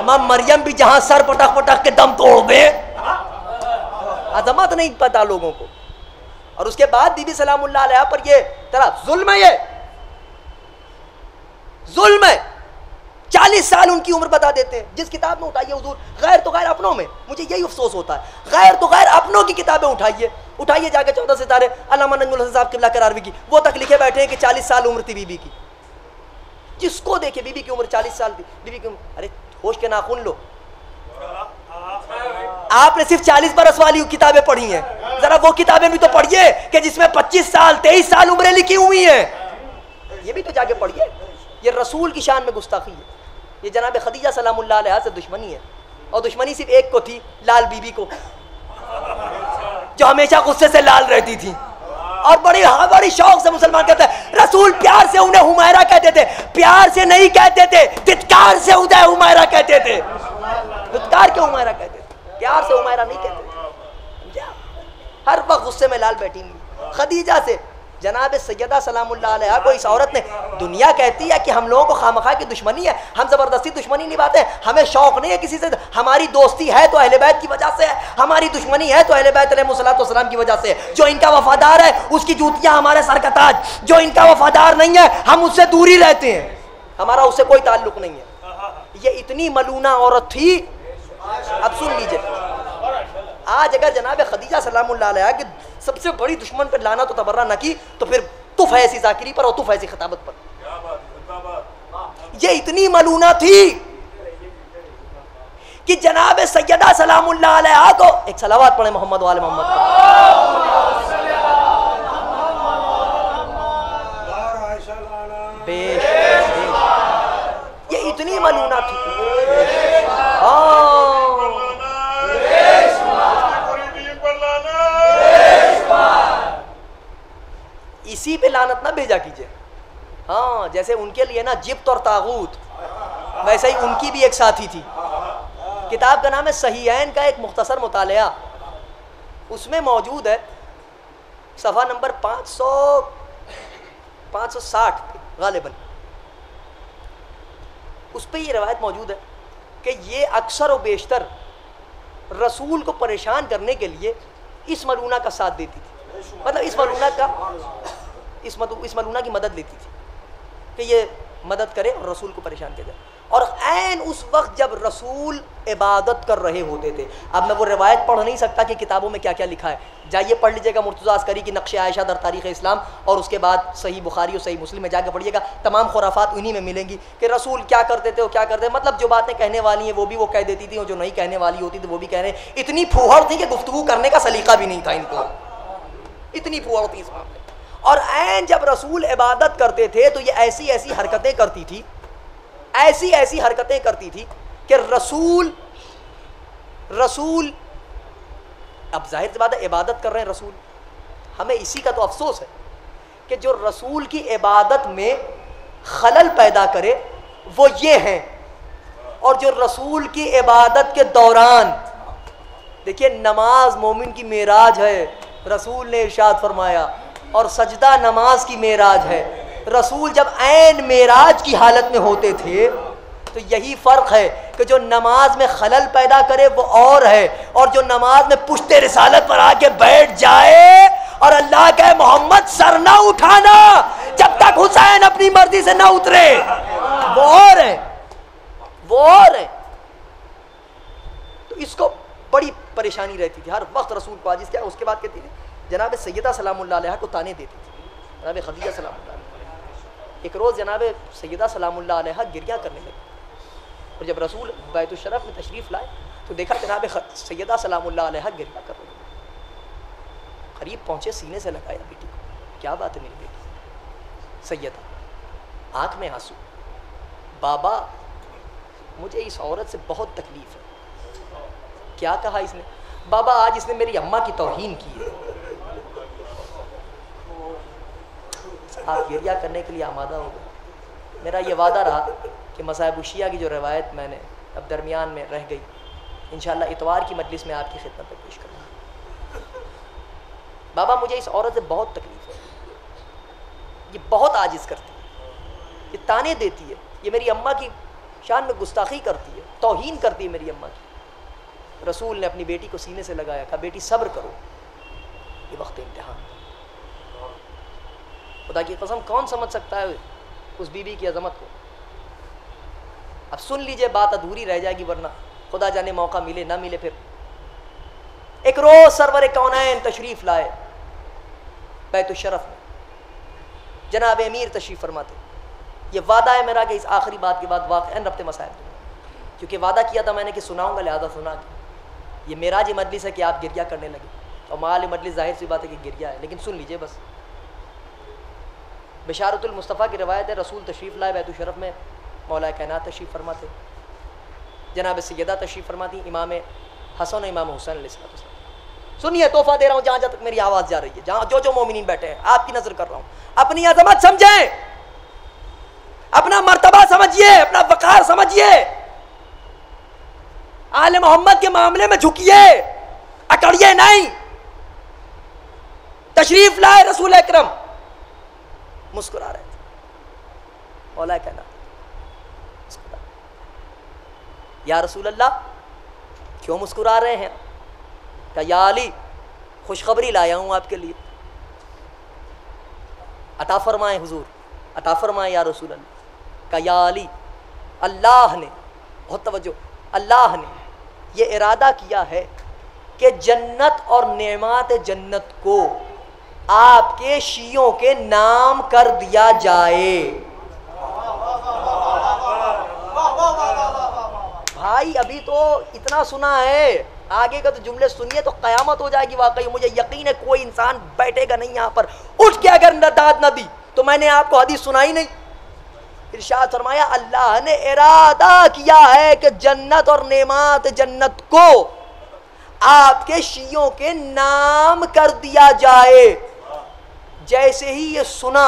इमाम मरियम भी जहां सर पटक पटक के दम तोड़ दे, अजमत नहीं पता लोगों को। और उसके बाद बीबी सलामुल्लाह अलैहा पर ये तेरा जुल्म है, ये जुल्म है। 40 साल उनकी उम्र बता देते हैं। जिस किताब में उठाइए हुजूर, गैर तो गैर अपनों में, मुझे यही अफसोस होता है, गैर तो गैर अपनों की किताबें उठाइए जाके 14 सितारे अल्लामा नजमुल हसन साहब किबला करारवी की, वो तक लिखे बैठे हैं कि 40 साल उम्र थी बीबी की। जिसको देखे बीबी की उम्र 40 साल थी, बीबी की उम्र, अरे होश के नाखून लो। आपने सिर्फ 40 बरस वाली किताबें पढ़ी हैं, जरा वो किताबें भी तो पढ़िए कि जिसमें 25 साल 23 साल उम्रें लिखी हुई हैं। ये भी तो जाके पढ़िए। ये रसूल की शान में गुस्ताखी है। ये जनाब खदीजा सलामुल्लाह अलैहा से दुश्मनी है, और दुश्मनी सिर्फ एक को थी, लाल बीबी को, जो हमेशा गुस्से से लाल रहती थी। और बड़ी शौक से मुसलमान कहते हैं रसूल प्यार से उन्हें हुमैरा कहते थे, प्यार से नहीं कहते थे, तितकार से उदय हुमैरा कहते थे। तितकार क्यों हुमैरा कहते थे, प्यार से हुमैरा नहीं कहते। हर वक्त गुस्से में लाल बैठी हुई खदीजा से जनाब सैयदा सलामुल्लाह अलैहा को इस औरत ने, दुनिया कहती है कि हम लोगों को खामखा की दुश्मनी है, हम ज़बरदस्ती दुश्मनी निभाते हैं, हमें शौक़ नहीं है किसी से, हमारी दोस्ती है तो अहले बैत की वजह से है, हमारी दुश्मनी है तो अहले बैत अलैहिस्सलाम की वजह से है। जो इनका वफादार है उसकी जूतियाँ हमारे सर का ताज, जो इनका वफादार नहीं है हम उससे दूर ही रहते हैं, हमारा उससे कोई ताल्लुक़ नहीं है। ये इतनी मलूना औरत थी। अब सुन लीजिए, आज अगर जनाब खदीजा सलामुल्लाह अलैहा की सबसे बड़ी दुश्मन पर लाना तो तबर्रा न की, तो फिर तुफ ऐसी जाकिरी पर और तुफ ऐसी खिताबत पर। ये इतनी मलूना थी कि जनाब सैयदा सलामुल्लाह अलैहा को, एक सलावत पढ़े मोहम्मद वाले मोहम्मद, ये इतनी मलूना थी। इसी पे लानत ना भेजा कीजिए। हाँ, जैसे उनके लिए ना जिब्त और तागूत, वैसे ही उनकी भी एक साथी थी। किताब का नाम है सहीहैन का एक मुख्तसर मुतालिया, उसमें मौजूद है सफ़ा नंबर 560 गालिबन, उस पर ये रवायत मौजूद है कि ये अक्सर और बेशतर रसूल को परेशान करने के लिए इस मलूना का साथ देती थी, मतलब इस मलूना की मदद लेती थी कि ये मदद करे और रसूल को परेशान किया जाए। और ऐन उस वक्त जब रसूल इबादत कर रहे होते थे, अब मैं वो रिवायत पढ़ नहीं सकता कि किताबों में क्या क्या लिखा है, जाइए पढ़ लीजिएगा मुर्तज़ा अस्करी की नक्श आयशा दर तारीख़ इस्लाम, और उसके बाद सही बुखारी और सही मुस्लिम में जाकर पढ़िएगा, तमाम खुराफात उन्हीं में मिलेंगी कि रसूल क्या करते थे और क्या करते, मतलब जो बातें कहने वाली हैं वो भी वो कह देती थी और जो नहीं कहने वाली होती थी वो भी कह रहे। इतनी फूहड़ थी कि गुफ्तगू करने का सलीका भी नहीं था इनको, इतनी फूहड़ थी इस मामले। और ऐन जब रसूल इबादत करते थे तो ये ऐसी ऐसी हरकतें करती थी, ऐसी ऐसी हरकतें करती थी कि रसूल अब जाहिर सी बात है इबादत कर रहे हैं रसूल, हमें इसी का तो अफसोस है कि जो रसूल की इबादत में खलल पैदा करे वो ये हैं, और जो रसूल की इबादत के दौरान, देखिए नमाज मोमिन की मेराज है, रसूल ने इरशाद फरमाया, और सजदा नमाज की मेराज है। रसूल जब ऐन मेराज की हालत में होते थे तो यही फ़र्क है कि जो नमाज में खलल पैदा करे वो और है, और जो नमाज में पुश्ते रिसालत पर आके बैठ जाए और अल्लाह के मोहम्मद सर ना उठाना जब तक हुसैन अपनी मर्जी से ना उतरे, वो और है, वो और है। तो इसको बड़ी परेशानी रहती थी हर वक्त रसूल को। आज क्या उसके बाद कहती थी जनाब सैयदा सलामुल्लाह अलैहा को ताने देती थी, जनाब खदीजा सलामुल्लाह अलैहा। एक रोज़ जनाब सैयदा सलामुल्लाह अलैहा गिरिया करने लगी, और जब रसूल बैतुश्शरफ में तशरीफ़ लाए तो देखा जनाब सैयदा सलामुल्लाह अलैहा गिरिया कर रही। करीब पहुँचे, सीने से लगाया बेटी को, क्या बात है मेरी बेटी? सैयदा आँख में आंसू, बाबा मुझे इस औरत से बहुत तकलीफ़ है। क्या कहा इसने? बाबा आज इसने मेरी अम्मा की तौहीन की है। आप गिरिया करने के लिए आमादा हो गए। मेरा ये वादा रहा कि मसाइब शिया की जो रवायत मैंने अब दरमियान में रह गई, इंशाअल्लाह इतवार की मजलिस में आपकी खिदमत में पेश करूँगा। बाबा मुझे इस औरत से बहुत तकलीफ़ है, ये बहुत आजिज़ करती है, ये ताने देती है, ये मेरी अम्मा की शान में गुस्ताखी करती है, तौहीन करती है मेरी अम्मा की। रसूल ने अपनी बेटी को सीने से लगाया, कहा बेटी सब्र करो, ये वक्त इम्तिहान। खुदा की कसम कौन समझ सकता है उस बीबी की अजमत को? अब सुन लीजिए, बात अधूरी रह जाएगी, वरना खुदा जाने मौका मिले ना मिले फिर। एक रोज सरवर कौनैन तशरीफ लाए बैतुश्शरफ में, जनाब अमीर तशरीफ फरमाते। ये वादा है मेरा कि इस आखिरी बात के बाद वाक़अन रब्ते मसाइल दूँगा, क्योंकि वादा किया था मैंने कि सुनाऊंगा, लिहाजा सुना के। ये मेराज मजलिस है कि आप गिरिया करने लगे, और माल मजलिस जाहिर सी बात है कि गिरिया है, लेकिन सुन लीजिए बस। बिशारतुल मुस्तफ़ा की रवायत है, रसूल तशरीफ़ लाए बैतुश्शरफ में, मौला कायनात तशरीफ़ फरमाते, जनाब सैयदा तशरीफ़ फरमाती, इमाम हसन इमाम हुसैन अलैहिस्सलाम। सुनिए, तोहफा दे रहा हूँ जहाँ जहाँ तक मेरी आवाज़ जा रही है, जहाँ जो जो मोमिनीन बैठे हैं, आपकी नज़र कर रहा हूँ। अपनी अज़मत समझें, अपना मर्तबा समझिए, अपना वक़ार समझिए, आले मोहम्मद के मामले में झुकिए, अकड़िए नहीं। तशरीफ़ लाए रसूल अकरम, मुस्कुरा रहे थे, मौला कहना मुस्कुरा, या रसूल अल्लाह क्यों मुस्कुरा रहे हैं? क्या या अली खुशखबरी लाया हूँ आपके लिए, अता फरमाएं हुजूर, अता फरमाएं या रसूल अल्लाह। क्या या अली, अल्लाह ने, बहुत तवज्जो, अल्लाह ने ये इरादा किया है कि जन्नत और नेमात जन्नत को आपके शियों के नाम कर दिया जाए। भाई अभी तो इतना सुना है, आगे का तो जुमले सुनिए तो कयामत हो जाएगी। वाकई मुझे यकीन है कोई इंसान बैठेगा नहीं यहाँ पर, उठ के अगर दाद न दी तो मैंने आपको हदीस सुनाई नहीं। इरशाद फरमाया अल्लाह ने इरादा किया है कि जन्नत और नेमात जन्नत को आपके शियों के नाम कर दिया जाए। जैसे ही ये सुना,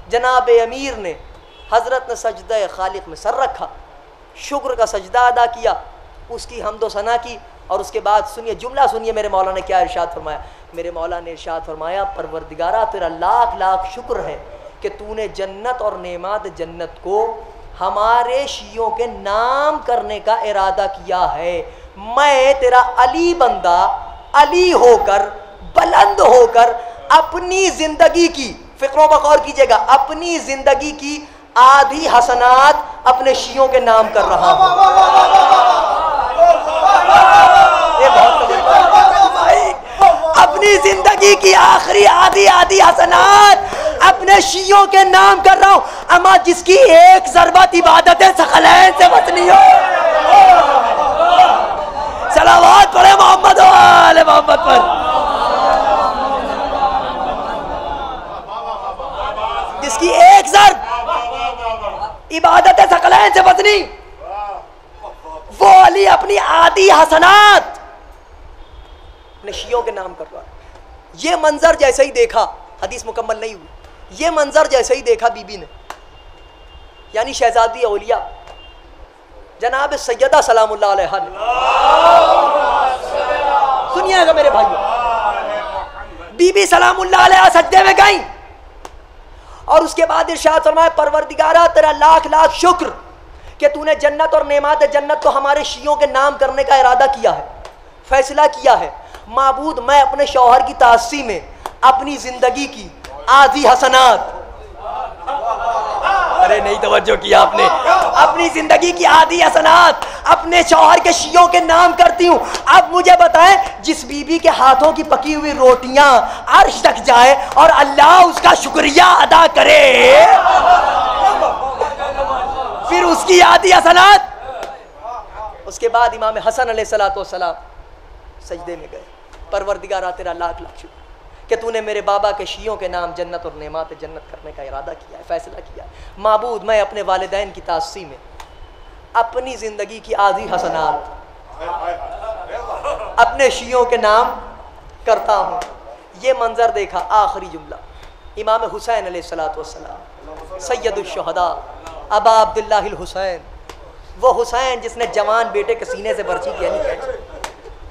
जनाब अमीर ने, हजरत ने सजदा खालिक में सर रखा, शुक्र का सजदा अदा किया, उसकी हम्दो सना की, और उसके बाद सुनिए जुमला, सुनिए मेरे मौला ने क्या इरशाद फरमाया। मेरे मौला ने इरशाद फरमाया, परवरदिगारा तेरा लाख लाख शुक्र है कि तूने जन्नत और नेमात जन्नत को हमारे शियों के नाम करने का इरादा किया है। मैं तेरा अली बंदा, अली होकर, बुलंद होकर अपनी जिंदगी की, फिक्रों पर गौर कीजिएगा, अपनी जिंदगी की आधी हसनात अपने शियों के नाम कर रहा हूं। ये बहुत भाई, अपनी जिंदगी की आखिरी आधी हसनात अपने शियों के नाम कर रहा हूं। अमा जिसकी एक ज़रबत इबादत है सकलैन से वतनी हो। सलावत पढ़े मोहम्मद वाले मोहम्मद पर, जिसकी एक ज़रब इबादत है सकलैन से वतनी, वो अली अपनी आधी हसनात अपने शियों के नाम कर रहा है। ये मंजर जैसे ही देखा, हदीस मुकम्मल नहीं हुई, ये मंजर जैसे ही देखा बीबी ने, यानी शहजादी औलिया जनाब सैयदा सलामुल्लाह अलैहा ने, सुनिएगा मेरे भाइयों, बीबी सलामुल्लाह अलैहा सजदे में गई और उसके बाद इरशाद फरमाया, परवरदिगारा तेरा लाख लाख शुक्र कि तूने जन्नत और नेमात जन्नत को हमारे शियों के नाम करने का इरादा किया है, फैसला किया है। माबूद मैं अपने शौहर की तासी में अपनी जिंदगी की आधी हसनात, अरे नहीं तवज्जो किया आपने, अपनी जिंदगी की आधी हसनात अपने शौहर के शियों के नाम करती हूँ। अब मुझे बताएं, जिस बीबी के हाथों की पकी हुई रोटियां अर्श तक जाए और अल्लाह उसका शुक्रिया अदा करे, फिर उसकी आधी हसनात। उसके बाद इमाम हसन अलैहिस्सलाम सजदे में गए, परवरदिगारा तेरा लाख लाख शुक्र कि तूने मेरे बाबा के शियों के नाम जन्नत और नेमात जन्नत करने का इरादा किया है, फैसला किया है। माबूद, मैं अपने वालिदैन की तासी में अपनी ज़िंदगी की आधी हसनात अपने शियों के नाम करता हूँ। ये मंजर देखा। आखिरी जुमला, इमाम हुसैन अलैहिस्सलाम सैयदुश्शुहदा अबा अब्दुल्लाहिल हुसैन, वो हुसैन जिसने जवान बेटे के सीने से बर्छी किया नहीं है,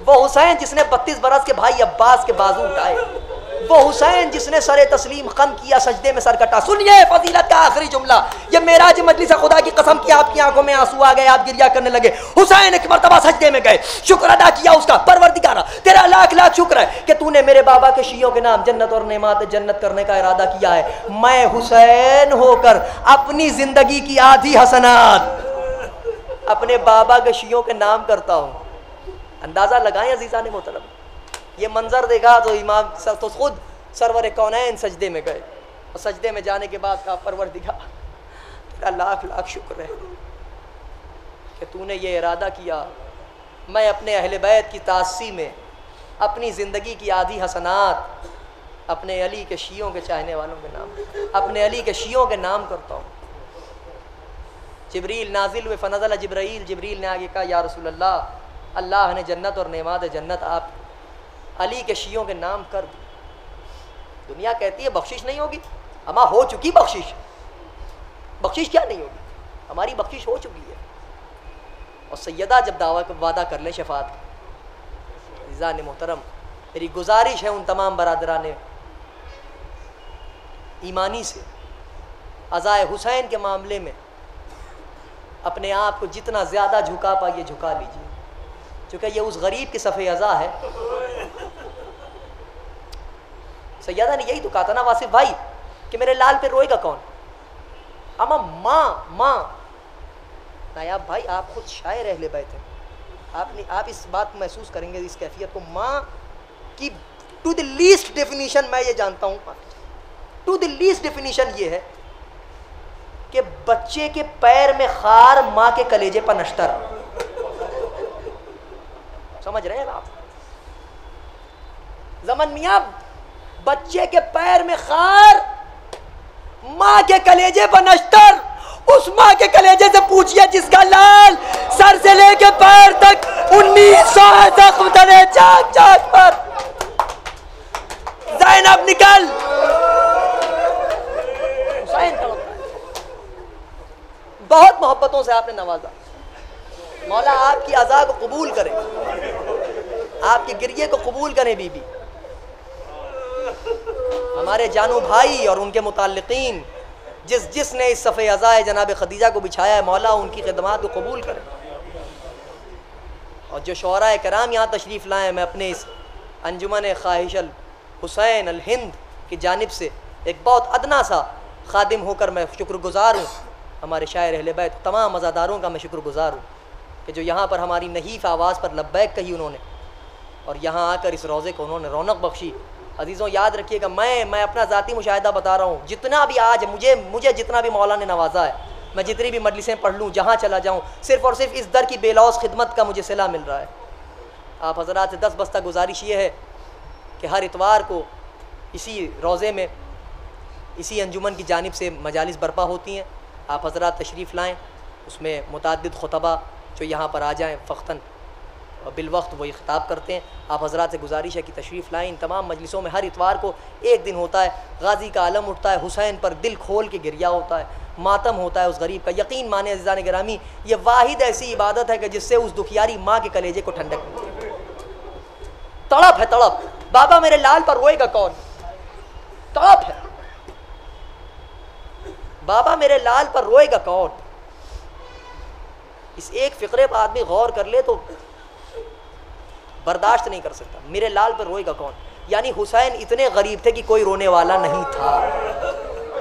वो हुसैन जिसने 32 बरस के भाई अब्बास के बाजू उठाए, वो हुसैन जिसने सरे तस्लीम खम किया, सजदे में सर कटा। सुनिए फजीलत का आखिरी जुमला, ये मेराज मजलिस खुदा की कसम की आपकी आंखों में आंसू आ गए, आप गिरिया करने लगे। हुसैन एक मर्तबा सजदे में गए, शुक्र अदा किया उसका, परवरदिगारा तेरा लाख लाख शुक्र है कि तूने मेरे बाबा के शियों के नाम जन्नत और नेमात जन्नत करने का इरादा किया है। मैं हुसैन होकर अपनी जिंदगी की आधी हसनात अपने बाबा के शियों के नाम करता हूँ। अंदाजा लगाएं अजीज़ा ने मोहतरम, ये मंजर देखा तो इमाम तो खुद सरवर कौनैन सजदे में गए, और सजदे में जाने के बाद कहा परवरदिगार तेरा लाख लाख शुक्र है कि तूने ये इरादा किया, मैं अपने अहले बैत की तासी में अपनी ज़िंदगी की आधी हसनात अपने अली के शियों के चाहने वालों के नाम, अपने अली के शियों के नाम करता हूँ। जिब्रील नाजिल हुए, फनज़ल जिब्राइल, जिब्रील ने आगे कहा या रसूल अल्लाह, अल्लाह ने जन्नत और नेमात जन्नत आप अली के शियों के नाम कर दी। दुनिया कहती है बख्शिश नहीं होगी, अमा हो चुकी बख्शिश, बख्शिश क्या नहीं होगी, हमारी बख्शिश हो चुकी है। और सैयदा जब वादा कर ले शफात का, इज़ान मोहतरम मेरी गुजारिश है उन तमाम बरादरान ईमानी से, अज़ाए हुसैन के मामले में अपने आप को जितना ज़्यादा झुका पाइए झुका लीजिए, क्योंकि ये उस गरीब की सफ़े अज़ा है। सैयदा ने यही तो कहा था ना वासिफ भाई कि मेरे लाल पे रोएगा कौन, अमा माँ माँ। नायाब भाई आप खुद शायर अहले बैत हैं, आप इस बात को महसूस करेंगे, इस कैफियत को। माँ की टू द लीस्ट डेफिनीशन मैं ये जानता हूँ, टू द लीस्ट डेफिनीशन ये है कि बच्चे के पैर में खार, माँ के कलेजे पर नश्तर। समझ रहे हैं आप? ज़मन मियाँ, बच्चे के पैर में खार, माँ के कलेजे पर नश्तर। उस माँ के कलेजे से पूछिए जिसका लाल सर से लेके पैर तक 1900 जख्म डले चाक चाक पर। ज़ैनब निकल, हुसैन का बहुत मोहब्बतों से आपने नवाजा। मौला आपकी अज़ा को कबूल करे, आपके गिरिये को कबूल करें। बीबी हमारे जानू भाई और उनके मुताल्लिकीन जिसने इस सफ़े अज़ाए जनाब खदीजा को बिछाया है, मौला उनकी खिदमात को कबूल करें। और जो शोहरा कराम यहाँ तशरीफ़ लाएँ, मैं अपने इस अंजुमन ख्वाहिशल हुसैन अल हिंद की जानिब से एक बहुत अदना सा खादिम होकर मैं शुक्रगुज़ार हूँ। हमारे शायर अहले बैत तमाम मज़ादारों का मैं शुक्रगुज़ार हूँ कि जो यहाँ पर हमारी नहीफ़ आवाज़ पर लब्बैक कही उन्होंने, और यहाँ आकर इस रोज़े को उन्होंने रौनक बख्शी। अजीज़ों याद रखिएगा, मैं अपना ज़ाती मुशाहिदा बता रहा हूँ, जितना भी आज मुझे जितना भी मौला ने नवाजा है, मैं जितनी भी मजलिसें पढ़ लूँ, जहाँ चला जाऊँ, सिर्फ़ और सिर्फ इस दर की बेलौस खिदमत का मुझे सिला मिल रहा है। आप हज़रात से 10 बस्ता गुजारिश ये है कि हर इतवार को इसी रोज़े में, इसी अंजुमन की जानिब से मजालिस बर्पा होती हैं। आप हज़रात तशरीफ़ लाएँ, उसमें मुतअद्दिद खुतबा जो यहाँ पर आ जाएँ फ़ख्तन और बिलवक्त वही ख़िताब करते हैं। आप हज़रात से गुजारिश है कि तशरीफ़ लाएँ। इन तमाम मजलिसों में हर इतवार को एक दिन होता है, गाज़ी का आलम उठता है, हुसैन पर दिल खोल के गिरिया होता है, मातम होता है उस गरीब का। यकीन माने अज़ीज़ान गिरामी, ये वाहिद ऐसी इबादत है कि जिससे उस दुखियारी माँ के कलेजे को ठंडक मिलती है। तड़प है, तड़प। बाबा मेरे लाल पर रोएगा कौन, तड़प है। बाबा मेरे लाल पर रोएगा कौन। इस एक फ़िक्रे पर आदमी गौर कर ले तो बर्दाश्त नहीं कर सकता। मेरे लाल पर रोएगा कौन, यानी हुसैन इतने गरीब थे कि कोई रोने वाला नहीं था।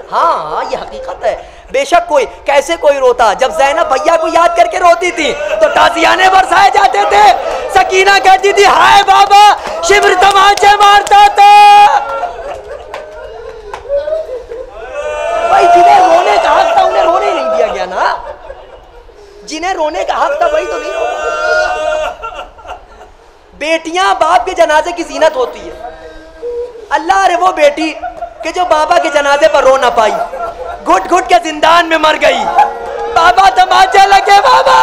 हाँ, ये हकीकत है। बेशक कोई, कैसे कोई रोता, जब ज़ैनब भैया को याद करके रोती थी तो ताज़ियाने बरसाए जाते थे। सकीना कहती थी हाय बाबा शिब्र तमाचे मारता था। भाई जिन्हें रोने का हक था उन्हें रोने नहीं दिया गया ना, जिन्हें रोने का हक था वही तो नहीं रोना। बेटियां बाप के जनाजे की जीनत होती है। अल्लाह रे वो बेटी कि जो बाबा के जनाजे पर रो ना पाई, घुट घुट के जिंदान में मर गई। बाबा तमाचे लगे, बाबा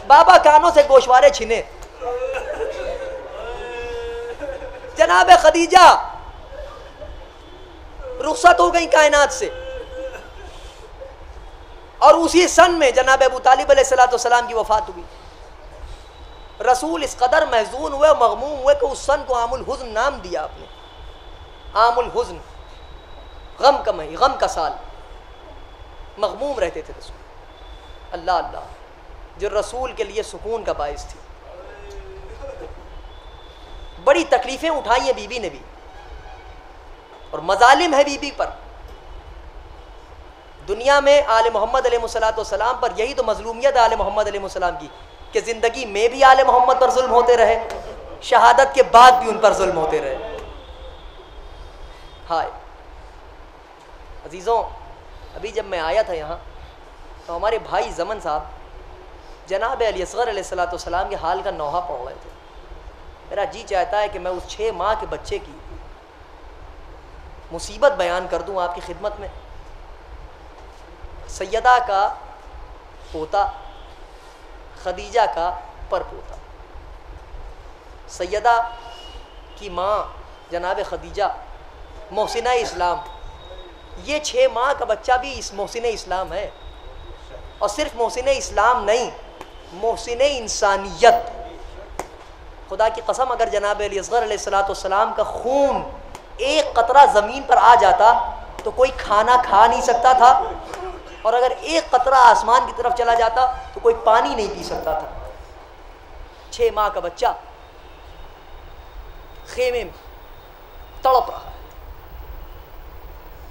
बाबा कानों से गोशवारे छिने। जनाब खदीजा रुखसत हो गई कायनात से, और उसी सन में जनाब अबू तालिब अलैहिस्सलाम की वफात हुई। रसूल इस कदर महजून हुए, मगमूम हुए कि उस सन को आमुल हुज़्न नाम दिया आपने। आमुल हुज़्न, गम का महीना, गम का साल। मगमूम रहते थे रसूल। अल्लाह अल्लाह, जो रसूल के लिए सुकून का बाइस थी। बड़ी तकलीफ़ें उठाई हैं बीबी ने भी, और मजालिम है बीबी पर। दुनिया में आले मोहम्मद अलैहिस्सलाम पर यही तो मजलूमियत आले मोहम्मद अलैहिस्सलाम की, कि ज़िंदगी में भी आले मोहम्मद पर जुल्म होते रहे, शहादत के बाद भी उन पर जुल्म होते रहे। हाय अजीज़ों, अभी जब मैं आया था यहाँ तो हमारे भाई जमन साहब जनाब अली असगर अलैहिस्सलाम के हाल का नौहा पढ़ रहे थे। मेरा जी चाहता है कि मैं उस 6 माह के बच्चे की मुसीबत बयान कर दूँ आपकी खिदमत में। सैयदा का पोता, खदीजा का परपोता। सैयदा की माँ जनाब खदीजा मोहसिना इस्लाम, ये 6 माह का बच्चा भी इस मोहसिन इस्लाम है। और सिर्फ मोहसिन इस्लाम नहीं, मोहसिन इंसानियत। खुदा की कसम, अगर जनाब अली असगर अलैहिस्सलाम का खून एक कतरा ज़मीन पर आ जाता तो कोई खाना खा नहीं सकता था, और अगर एक कतरा आसमान की तरफ चला जाता तो कोई पानी नहीं पी सकता था। 6 माह का बच्चा खेमे में तड़प रहा है।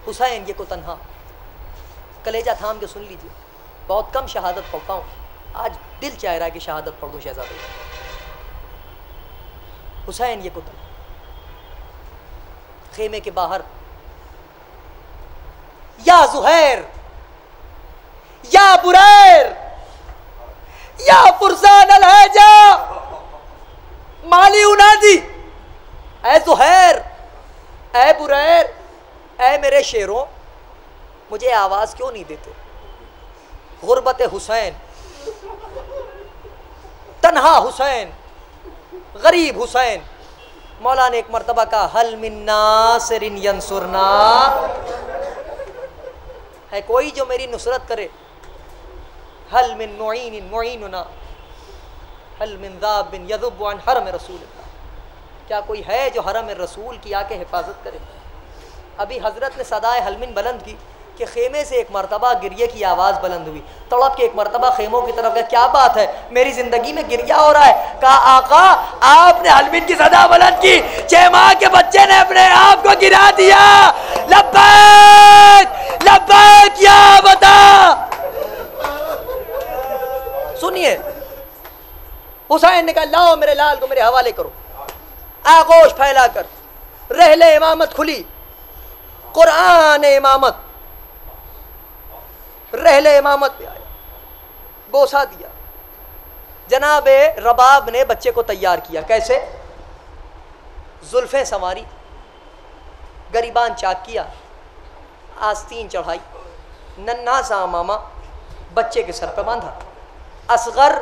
हुसैन ये को तन्हा, कलेजा थाम के सुन लीजिए। बहुत कम शहादत पढ़ता हूँ, आज दिल चाह रहा है कि शहादत पढ़ दूँ शहजादे। हुसैन ये को तन्हा, खेमे के बाहर, या ज़ुहैर, या बुरैर, या फुरसान अलहजा, माली उनादी, ऐ ज़ुहैर, ऐ बुरैर, ऐ मेरे शेरों, मुझे आवाज़ क्यों नहीं देते? गुरबत हुसैन, तन्हा हुसैन, गरीब हुसैन। मौला ने एक मरतबा कहा, हल मिन नासिरिन यंसुरना, है कोई जो मेरी नुसरत करे? हल मिन मुईनिन मुईनुना, हल मिन ज़ाबिन यज़ुब्बु अन हरम रसूलिल्लाह, क्या कोई है जो हरम रसूल की आके हिफाजत करे? अभी हज़रत ने सदाए हलमिन बुलंद की कि खेमे से एक मरतबा गिरिए की आवाज़ बुलंद हुई। तड़प के एक मरतबा खेमों की तरफ गया, क्या बात है, मेरी ज़िंदगी में गिरिया हो रहा है। कहा आका आपने हलमिन की सदा बुलंद की, 6 माह के बच्चे ने अपने आप को गिरा दिया। लब्बैक लब्बैक या बता। सुनिए, हुसैन ने कहा लाओ मेरे लाल को मेरे हवाले करो। आगोश फैलाकर रहले इमामत खुली, कुरान इमामत, रहले इमामत पे आया, बोसा दिया। जनाब रबाब ने बच्चे को तैयार किया। कैसे? जुल्फें संवारी, गरीबान चाक किया, आस्तीन चढ़ाई, नन्हा सा मामा बच्चे के सर पे बांधा। असगर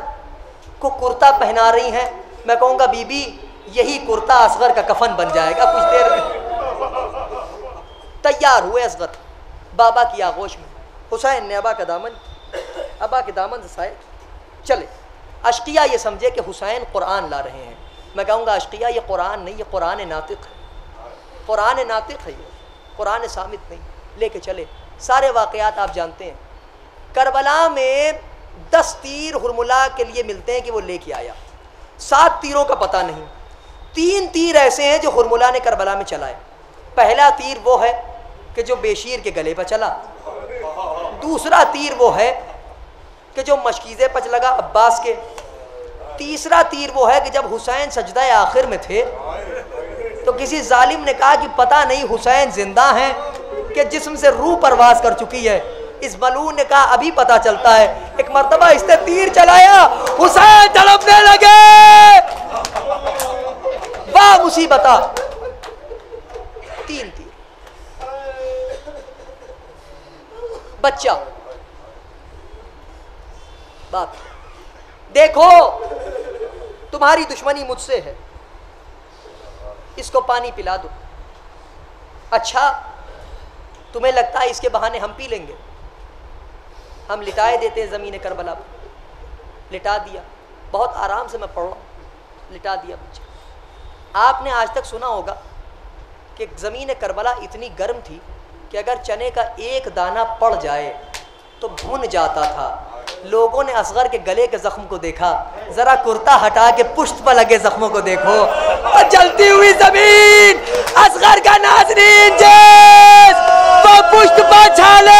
को कुर्ता पहना रही हैं। मैं कहूँगा बीबी यही कुर्ता असगर का कफन बन जाएगा कुछ देर में। तैयार हुए असगर बाबा की आगोश में। हुसैन ने अबा के दामन से साए चले। अश्किया ये समझे कि हुसैन कुरान ला रहे हैं। मैं कहूँगा अश्किया ये कुरान नहीं, ये कुरान नातिक है। कुरान नातिक है, ये कुरान सामित नहीं। लेके चले। सारे वाक़यात आप जानते हैं। करबला में 10 तीर हुरमुला के लिए मिलते हैं कि वो लेके आया। 7 तीरों का पता नहीं। 3 तीर ऐसे हैं जो हुरमुला ने करबला में चलाए। पहला तीर वो है कि जो बेशीर के गले पर चला, दूसरा तीर वो है कि जो मशकीज़े पच लगा अब्बास के। तीसरा तीर वो है कि जब हुसैन सजदा आखिर में थे तो किसी जालिम ने कहा कि पता नहीं हुसैन जिंदा हैं कि जिस्म से रूह परवास कर चुकी है। इस मलून ने कहा अभी पता चलता है। एक मर्तबा इसने तीर चलाया, हुसैन तड़पने लगे। वाह मुसीबता, 3 तीर। बच्चा बाप, देखो तुम्हारी दुश्मनी मुझसे है, इसको पानी पिला दो। अच्छा तुम्हें लगता है इसके बहाने हम पी लेंगे? हम लिटाए देते हैं ज़मीन करबला पर। लिटा दिया, बहुत आराम से मैं पढ़ रहा हूँ, लिटा दिया बच्चा। आपने आज तक सुना होगा कि ज़मीन करबला इतनी गर्म थी कि अगर चने का एक दाना पड़ जाए तो भुन जाता था। लोगों ने असगर के गले के जख्म को देखा, जरा कुर्ता हटा के पुश्त पर लगे जख्मों को देखो, और जलती हुई जमीन असगर का नाज़रीन जैस वो पुश्त पर छाले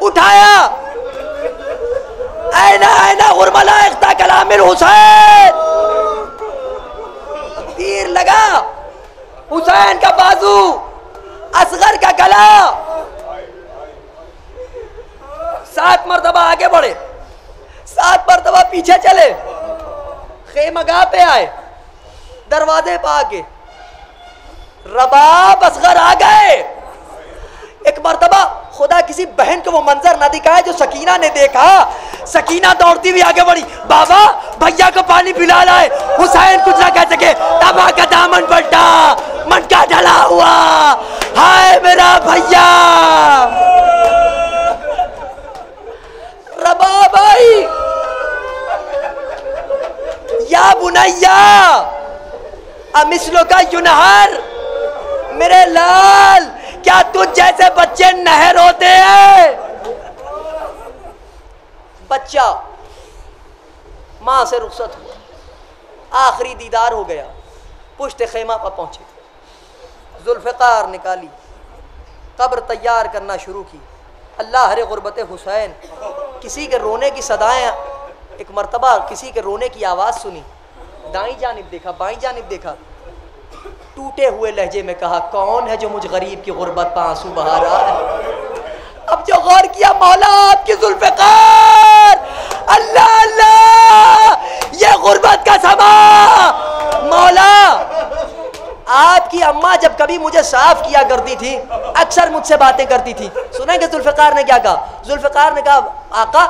उठाया। ऐना ऐना गुरमला इख्ता कलामिल हुसैन। तीर लगा, हुसैन का बाजू, असगर का गला। 7 मरतबा आगे बढ़े, 7 मरतबा पीछे चले, खेमगाह पे आए, दरवाजे पे आके रबाब असगर आ गए। एक मरतबा खुदा किसी बहन को वो मंजर ना दिखाए जो सकीना ने देखा। सकीना दौड़ती हुई आगे बढ़ी, बाबा भैया को पानी पिला लाए। हुसैन कुछ ना कह सके, तबा का दामन पलटा, मनका ढला हुआ, हाय मेरा भैया। रबाब आई, या बुनैया अमिस्लो का युनहर, मेरे लाल क्या तुझ जैसे बच्चे नहर होते हैं। बच्चा मां से रुखसत हुआ, आखिरी दीदार हो गया, पुश्त खेमा पर पहुंचे, जुल्फ़िकार निकाली, कब्र तैयार करना शुरू की। अल्लाह हरे गुर्बत हुसैन। किसी के रोने की सदाएं, एक मर्तबा किसी के रोने की आवाज़ सुनी, दाईं जानिब देखा, बाईं जानिब देखा, टूटे हुए लहजे में कहा, कौन है जो मुझ गरीब की गुर्बत पर आंसू बहा रहा है? अब जो गौर किया, मौला आपकी जुल्फ़िकार, अल्लाह अल्लाह, ये गुर्बत का समा। मौला आपकी अम्मा जब कभी मुझे साफ किया करती थी, अक्सर मुझसे बातें करती थी। सुनेंगे जुल्फ़िकार ने क्या कहा? जुल्फ़िकार ने कहा, आका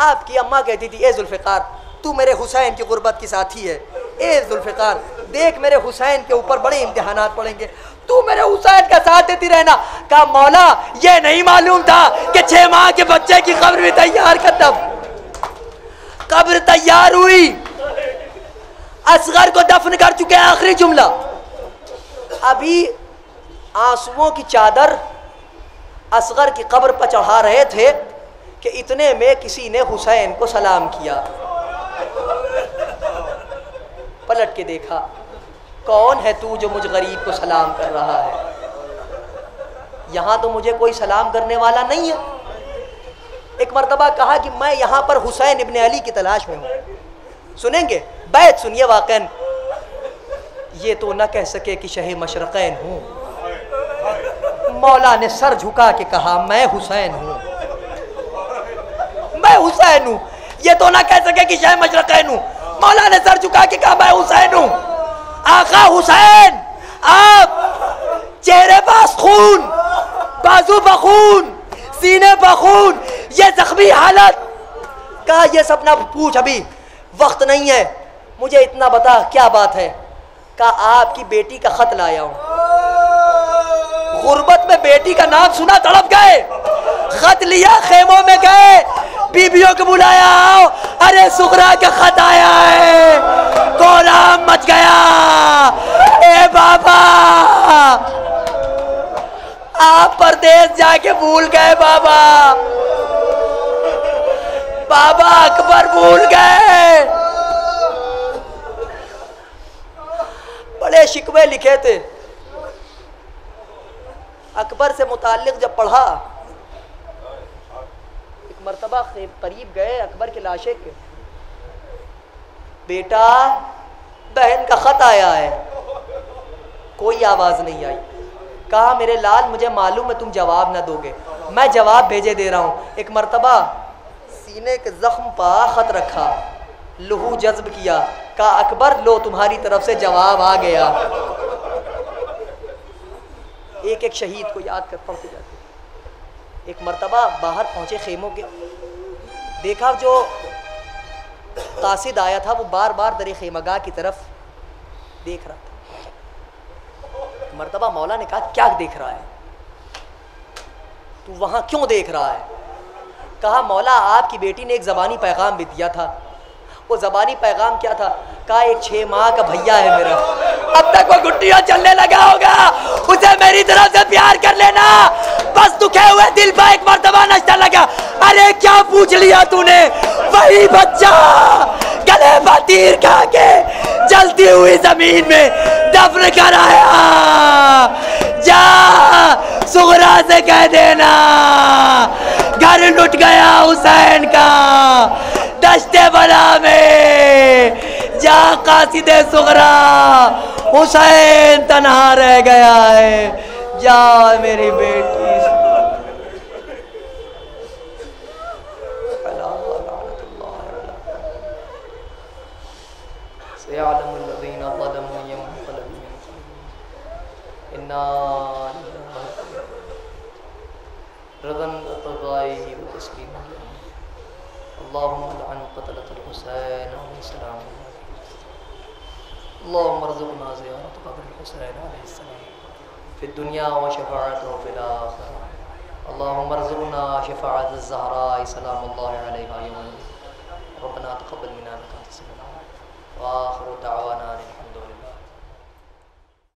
आपकी अम्मा कहती थी, ए जुल्फ़िकार तू मेरे हुसैन की गुर्बत की साथी है। ए जुल्फ़िकार देख मेरे हुसैन के ऊपर बड़े इम्तिहानात पड़ेंगे, तू मेरे हुसैन का साथ देती रहना। कहा मौला ये नहीं मालूम था कि 6 माह के बच्चे की कब्र भी तैयार कर। तब कब्र तैयार हुई, असगर को दफन कर चुके। आखिरी जुमला, अभी आंसुओं की चादर असगर की कब्र पर चढ़ा रहे थे कि इतने में किसी ने हुसैन को सलाम किया। पलट के देखा, कौन है तू जो मुझ गरीब को सलाम कर रहा है? यहाँ तो मुझे कोई सलाम करने वाला नहीं है। एक मर्तबा कहा कि मैं यहाँ पर हुसैन इब्न अली की तलाश में हूँ। सुनेंगे बैत, सुनिए वाक़न, ये तो न कह सके कि शहे मशरक़ैन हूँ। मौला ने सर झुका के कहा, मैं हुसैन हूँ, मैं हुसैन हूँ। ये तो ना कह सके कि शहे मशरक़ैन हूँ। मौला ने सर झुका के कहा, मैं हुसैन हूँ। आका हुसैन, आप चेहरे पास खून, बाजू पर खून, सीने पर खून, ये जख्मी हालत। कहा ये सब ना पूछ, अभी वक्त नहीं है, मुझे इतना बता क्या बात है। कहा आपकी बेटी का खत लाया हूं। गुर्बत में बेटी का नाम सुना तड़प गए, खत लिया, खेमों में गए, बीबियों को बुलाया, आओ, अरे सुगरा का खत आया है, कोलाहल मच गया। ए बाबा आप परदेश जाके भूल गए, बाबा, बाबा अकबर भूल गए। बड़े शिकवे लिखे थे। अकबर से मुताल्लिक़ जब पढ़ा, एक मरतबा करीब गए अकबर के लाशे के, बेटा बहन का ख़त आया है। कोई आवाज़ नहीं आई। कहा मेरे लाल मुझे मालूम है तुम जवाब ना दोगे, मैं जवाब भेजे दे रहा हूँ। एक मरतबा सीने के ज़ख्म पर ख़त रखा, लहू जज्ब किया, कहा अकबर लो तुम्हारी तरफ से जवाब आ गया। एक एक शहीद को याद कर पढ़ते जाते। एक मरतबा बाहर पहुँचे खेमों के, देखा जो कासिद आया था वो बार बार दर खेमगाह की तरफ देख रहा था। मरतबा मौला ने कहा क्या देख रहा है तू, वहाँ क्यों देख रहा है? कहा मौला आपकी बेटी ने एक ज़बानी पैगाम भी दिया था। वो ज़बानी पैगाम क्या था? कहा एक 6 माह का भैया है मेरा, अब तक वो गुट्टियाँ चलने लगा होगा, उसे मेरी तरफ से प्यार कर लेना, बस दुखे हुए दिल पर एक मरतबा नशा लगा। अरे क्या पूछ लिया तूने? वही बच्चा गले पर तीर खा के जलती हुई जमीन में दफन कराया। जा सुगरा से कह देना घर लुट गया हुसैन का दश्ते बला में। जा कासिदे सुगरा हुसैन तन्हा रह गया है। जा मेरी बेटी। फिर दुनिया व शफ़ाअतहु फिल आखिरह। अल्लाहुम्मा रज़ुक़ना शफ़ाअत ज़हरा सलामुल्लाहि अलैहा। रब्बना तक़ब्बल मिन्ना इन्नका अंtas समीउल अलीम व आखिरु दअवाना।